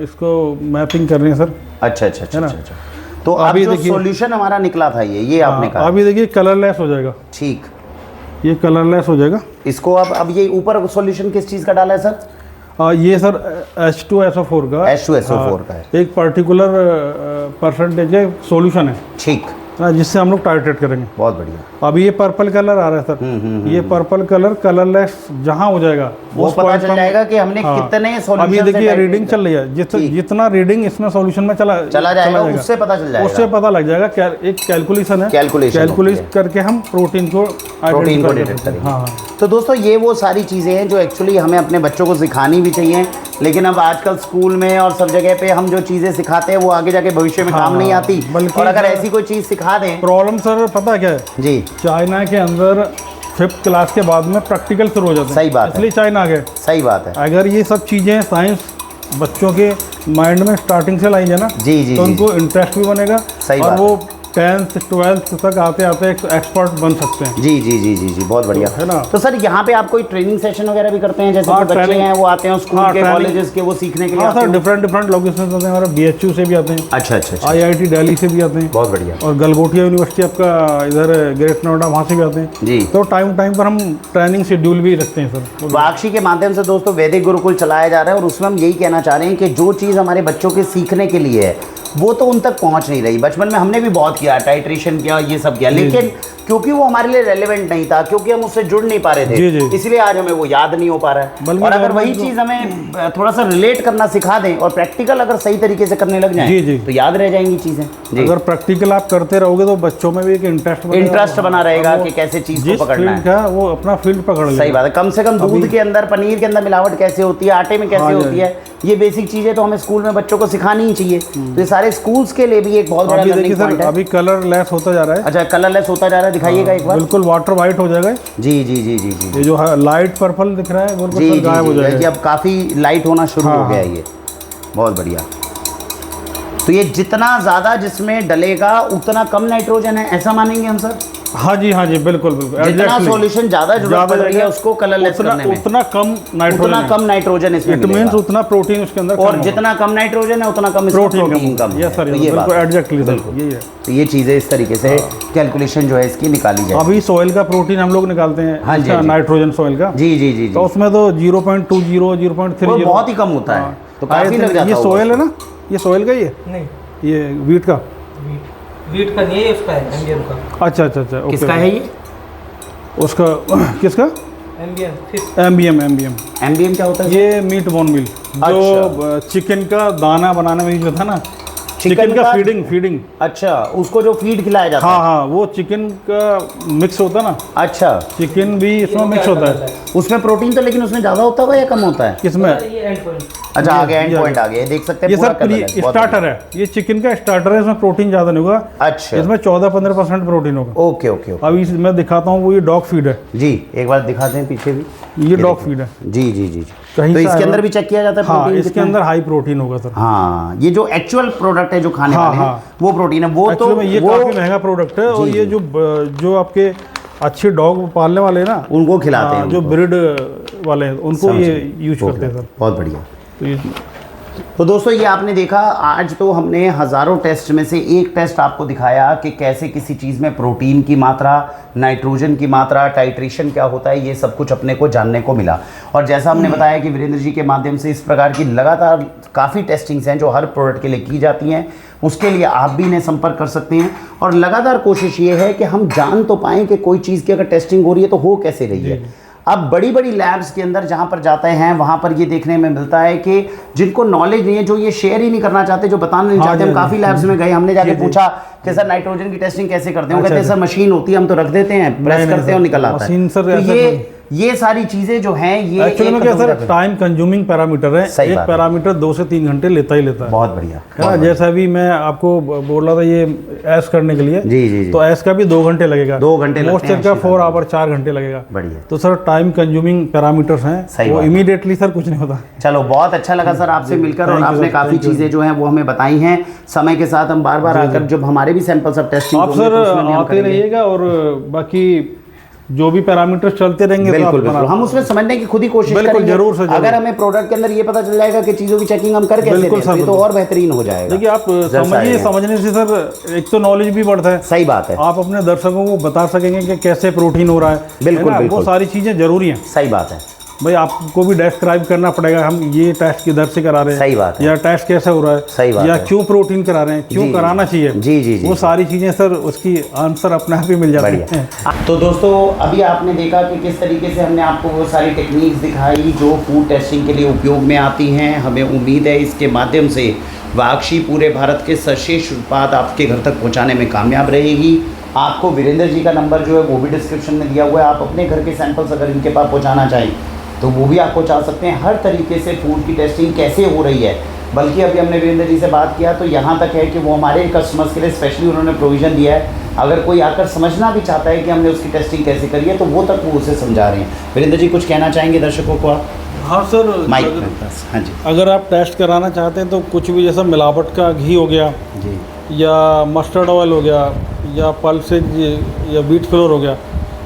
इसको मैपिंग कर रहे हैं सर। अच्छा। तो अभी जो सॉल्यूशन हमारा निकला था ये आपने कहा, अभी देखिए कलरलेस हो जाएगा। ठीक, ये कलरलेस हो जाएगा। इसको अब ये ऊपर सॉल्यूशन किस चीज़ का डाला है सर? ये सर H2SO4 का है, एक पर्टिकुलर परसेंटेज है सॉल्यूशन है, ठीक, जिससे हम लोग टाइट्रेट करेंगे। बहुत बढ़िया। अभी ये पर्पल कलर आ रहा है सर। ये पर्पल कलर कलरलेस जहाँ हो जाएगा वो पता चल जाएगा कि हमने कितने सॉल्यूशन। अभी देखिए रीडिंग चल रही है, जितना रीडिंग इसमें सॉल्यूशन में चला जाएगा उससे पता चल जाएगा, उससे पता लग जाएगा। एक कैलकुलेशन है, कैलकुलेट करके हम प्रोटीन को डिटेक्ट करेंगे। हाँ। तो दोस्तों ये वो सारी चीज़ें हैं जो एक्चुअली हमें अपने बच्चों को सिखानी भी चाहिए, लेकिन अब आजकल स्कूल में और सब जगह पे हम जो चीज़ें सिखाते हैं वो आगे जाके भविष्य में काम नहीं आती। और अगर ऐसी कोई चीज़ सिखा दें। प्रॉब्लम सर पता क्या है जी, चाइना के अंदर 5th क्लास के बाद में प्रैक्टिकल शुरू हो जाते हैं। सही बात है, इसलिए चाइना आ गए। सही बात है। अगर ये सब चीज़ें साइंस बच्चों के माइंड में स्टार्टिंग से लाई जाए ना, जी, तो उनको इंटरेस्ट भी बनेगा। सही और वो 10th 12th तक आते आते एक एक्सपर्ट बन सकते हैं। जी, बहुत बढ़िया है ना। तो सर यहाँ पे आप कोई ट्रेनिंग सेशन वगैरह भी करते हैं? जैसे बच्चे हैं वो आते हैं स्कूल के, कॉलेजेस के, वो सीखने के लिए? हाँ सर, डिफरेंट लोकेशन आते हैं। हमारा BHU से भी आते हैं। अच्छा, IIT दिल्ली से भी आते हैं। बहुत बढ़िया। और गलगोटिया यूनिवर्सिटी आपका इधर ग्रेट नोएडा, वहाँ से भी आते हैं जी। तो टाइम पर हम ट्रेनिंग शेड्यूल भी रखते हैं सर। वाक्षी के माध्यम से दोस्तों वैदिक गुरुकुल चलाया जा रहा है, और उसमें हम यही कहना चाह रहे हैं कि जो चीज़ हमारे बच्चों के सीखने के लिए है वो तो उन तक पहुंच नहीं रही। बचपन में हमने भी बहुत किया, टाइट्रेशन किया, ये सब किया, लेकिन क्योंकि वो हमारे लिए रेलेवेंट नहीं था, क्योंकि हम उससे जुड़ नहीं पा रहे थे, इसलिए आज हमें वो याद नहीं हो पा रहा है। और अगर वही चीज़ हमें थोड़ा सा रिलेट करना सिखा दें और प्रैक्टिकल अगर सही तरीके से करने लग जाए तो याद रह जाएंगी चीज़ें। अगर प्रैक्टिकल आप करते रहोगे तो बच्चों में भी एक इंटरेस्ट बना रहेगा कि कैसे चीज़ को पकड़ना है, वो अपना फील्ड पकड़ लेगा। सही बात है। कम से कम दूध के अंदर, पनीर के अंदर मिलावट कैसे होती है, आटे में कैसे होती है, ये बेसिक चीज़ें तो हमें स्कूल में बच्चों को सिखानी ही चाहिए। तो ये सारे स्कूल्स के लिए भी एक बहुत बड़ा लर्निंग पॉइंट है। अभी कलरलेस होता जा रहा है। अच्छा, कलरलेस होता जा रहा है, दिखाइएगा एक बार। बिल्कुल वाटर वाइट हो जाएगा। जी। ये जो लाइट पर्पल दिख रहा है वो गायब हो जाएगा। ये अब काफ़ी लाइट होना शुरू हो गया है ये। बहुत बढ़िया। तो ये जितना ज़्यादा जिसमें डलेगा उतना कम नाइट्रोजन है, ऐसा मानेंगे हम सर? हाँ जी, बिल्कुल। जितना सॉल्यूशन ज़्यादा जरूरत पड़ रही है उसको कलरलेस करने में, उतना कम नाइट्रोजन इसमें मिलेगा। उतना प्रोटीन उसके अंदर, और जितना कम नाइट्रोजन है उतना कम प्रोटीन कम। यस सर, ये बात एग्जैक्टली सर, यही है। तो ये चीज़ें इस तरीके से कैलकुलेशन जो है इसकी निकाली जाए। अभी सॉइल का प्रोटीन हम लोग निकालते हैं। हाँ जी, नाइट्रोजन सॉइल का। जी। तो उसमें तो 0.20 0.30 बहुत ही कम होता है, तो काफी लग जाता है। ये सॉइल है ना, ये सॉइल का ही है? नहीं, ये वीट का नहीं है, उसका है एमबीएम का। अच्छा। किसका है ये? उसका किसका? एमबीएम क्या होता है? ये मीट बोन मिल, जो चिकन का दाना बनाने में यूज होता है ना, चिकन का फीडिंग। अच्छा, उसको जो फीड खिलाया जाता है। हाँ, वो चिकन का मिक्स होता है ना। अच्छा, चिकन भी इसमें मिक्स होता है। उसमें प्रोटीन तो लेकिन उसमें ज़्यादा होता है या कम होता है? किसमें? ये एंड पॉइंट। अच्छा, आगे एंड पॉइंट आ गया, देख सकते हैं। ये सर स्टार्टर है, ये चिकन का स्टार्टर है, इसमें प्रोटीन ज़्यादा नहीं होगा। अच्छा, इसमें 14-15% प्रोटीन होगा। Okay okay okay. अभी मैं दिखाता हूँ, वो ये डॉग फीड है जी, एक बार दिखाते हैं पीछे भी। ये डॉग फीड है जी जी जी। कहीं तो से इसके आया अंदर भी चेक किया जाता है हाँ, प्रोटीन इसके कितना है? अंदर हाई प्रोटीन होगा सर। हाँ, ये जो एक्चुअल प्रोडक्ट है जो खाने हाँ, वाले हैं, हाँ। वो प्रोटीन है। वो तो Actually में ये वो काफ़ी महंगा प्रोडक्ट है। और ये जो आपके अच्छे डॉग पालने वाले हैं ना, उनको खिलाते हैं, जो उनको। ब्रीड वाले हैं, उनको ये यूज करते हैं सर। बहुत बढ़िया। तो ये तो दोस्तों, ये आपने देखा, आज तो हमने हज़ारों टेस्ट में से एक टेस्ट आपको दिखाया कि कैसे किसी चीज़ में प्रोटीन की मात्रा, नाइट्रोजन की मात्रा, टाइट्रेशन क्या होता है, ये सब कुछ अपने को जानने को मिला। और जैसा हमने बताया कि वीरेंद्र जी के माध्यम से इस प्रकार की लगातार काफ़ी टेस्टिंग्स हैं जो हर प्रोडक्ट के लिए की जाती हैं। उसके लिए आप भी इन्हें संपर्क कर सकते हैं। और लगातार कोशिश ये है कि हम जान तो पाएँ कि कोई चीज़ की अगर टेस्टिंग हो रही है तो हो कैसे रही है। अब बड़ी बड़ी लैब्स के अंदर जहाँ पर जाते हैं, वहाँ पर ये देखने में मिलता है कि जिनको नॉलेज नहीं है, जो ये शेयर ही नहीं करना चाहते, जो बताना नहीं चाहते, हम काफ़ी लैब्स में गए, हमने जाके पूछा कि सर नाइट्रोजन की टेस्टिंग कैसे करते हैं? कहते हैं सर मशीन होती है, हम तो रख देते हैं, प्रेस करते हैं और निकल आता है। तो ये सारी चीज़ें जो हैं, ये एक्चुअली में क्या सर, टाइम कंज्यूमिंग पैरामीटर है। एक पैरामीटर 2 से 3 घंटे लेता ही लेता है। बहुत बढ़िया है ना। जैसा अभी मैं आपको बोल रहा था, ये ऐश करने के लिए, जी जी, तो ऐश का भी 2 घंटे लगेगा। 2 घंटे मोस्टर का 4 आवर 4 घंटे लगेगा। बढ़िया। तो सर टाइम कंज्यूमिंग पैरामीटर्स हैं, वो इमीडिएटली सर कुछ नहीं होता। चलो, बहुत अच्छा लगा सर आपसे मिलकर, और आपने काफ़ी चीज़ें जो हैं वो हमें बताई हैं। समय के साथ हम बार बार आकर, जब हमारे भी सैंपल सब टेस्टिंग आप सर आते रहिएगा, और बाकी जो भी पैरामीटर्स चलते रहेंगे, बिल्कुल बिल्कुल, हम उसमें समझने की खुद ही कोशिश करेंगे। जरूर से अगर हमें प्रोडक्ट के अंदर ये पता चल जाएगा कि चीज़ों की चेकिंग हम कर कैसे दें, तो और बेहतरीन हो जाएगा। देखिए, आप समझने से सर एक तो नॉलेज भी बढ़ता है। सही बात है। आप अपने दर्शकों को बता सकेंगे कि कैसे प्रोटीन हो रहा है। बिल्कुल, वो सारी चीज़ें जरूरी हैं। सही बात है भाई, आपको भी डिस्क्राइब करना पड़ेगा, हम ये टेस्ट किधर से करा रहे हैं। सही बात है। या टेस्ट कैसे हो रहा है। सही बात या है। क्यों प्रोटीन करा रहे हैं, क्यों कराना चाहिए। जी जी जी, वो सारी चीज़ें सर, उसकी आंसर अपने आप ही मिल जाती है। तो दोस्तों, अभी आपने देखा कि किस तरीके से हमने आपको वो सारी टेक्निक्स दिखाई जो फूड टेस्टिंग के लिए उपयोग में आती हैं। हमें उम्मीद है इसके माध्यम से वाक्षी पूरे भारत के सर्वश्रेष्ठ उत्पाद आपके घर तक पहुँचाने में कामयाब रहेगी। आपको वीरेंद्र जी का नंबर जो है वो भी डिस्क्रिप्शन में दिया हुआ है। आप अपने घर के सैंपल्स अगर इनके पास पहुँचाना चाहें तो वो भी आप पहुँचा सकते हैं। हर तरीके से फूड की टेस्टिंग कैसे हो रही है, बल्कि अभी हमने वीरेंद्र जी से बात किया तो यहाँ तक है कि वो हमारे कस्टमर्स के लिए स्पेशली उन्होंने प्रोविज़न दिया है। अगर कोई आकर समझना भी चाहता है कि हमने उसकी टेस्टिंग कैसे करी है, तो वो तक वो उसे समझा रहे हैं। वीरेंद्र जी, कुछ कहना चाहेंगे दर्शकों को आप? हाँ सर, माइक में पास। हाँ जी। अगर आप टेस्ट कराना चाहते हैं तो कुछ भी, जैसा मिलावट का घी हो गया जी, या मस्टर्ड ऑयल हो गया, या पल्सेज या व्हीट फ्लोर हो गया,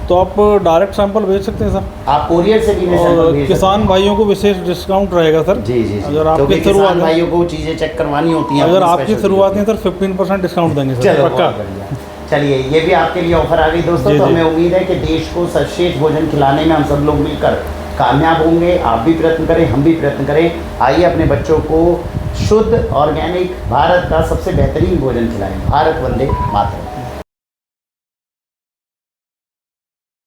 तो आप डायरेक्ट सैंपल भेज सकते हैं सर। आप कोरियर से भी और किसान भाइयों को विशेष डिस्काउंट रहेगा सर। जी जी, अगर आपकी शुरुआत भाइयों को चीज़ें चेक करवानी होती हैं, अगर आपकी शुरुआत है सर 15% डिस्काउंट देंगे सर, पक्का। चलिए, ये भी आपके लिए ऑफर आ गई दोस्तों। तो हमें उम्मीद है कि देश को सर्वश्रेष्ठ भोजन खिलाने में हम सब लोग मिलकर कामयाब होंगे। आप भी प्रयत्न करें, हम भी प्रयत्न करें। आइए अपने बच्चों को शुद्ध ऑर्गेनिक भारत का सबसे बेहतरीन भोजन खिलाएं। भारत वंदे मातरम।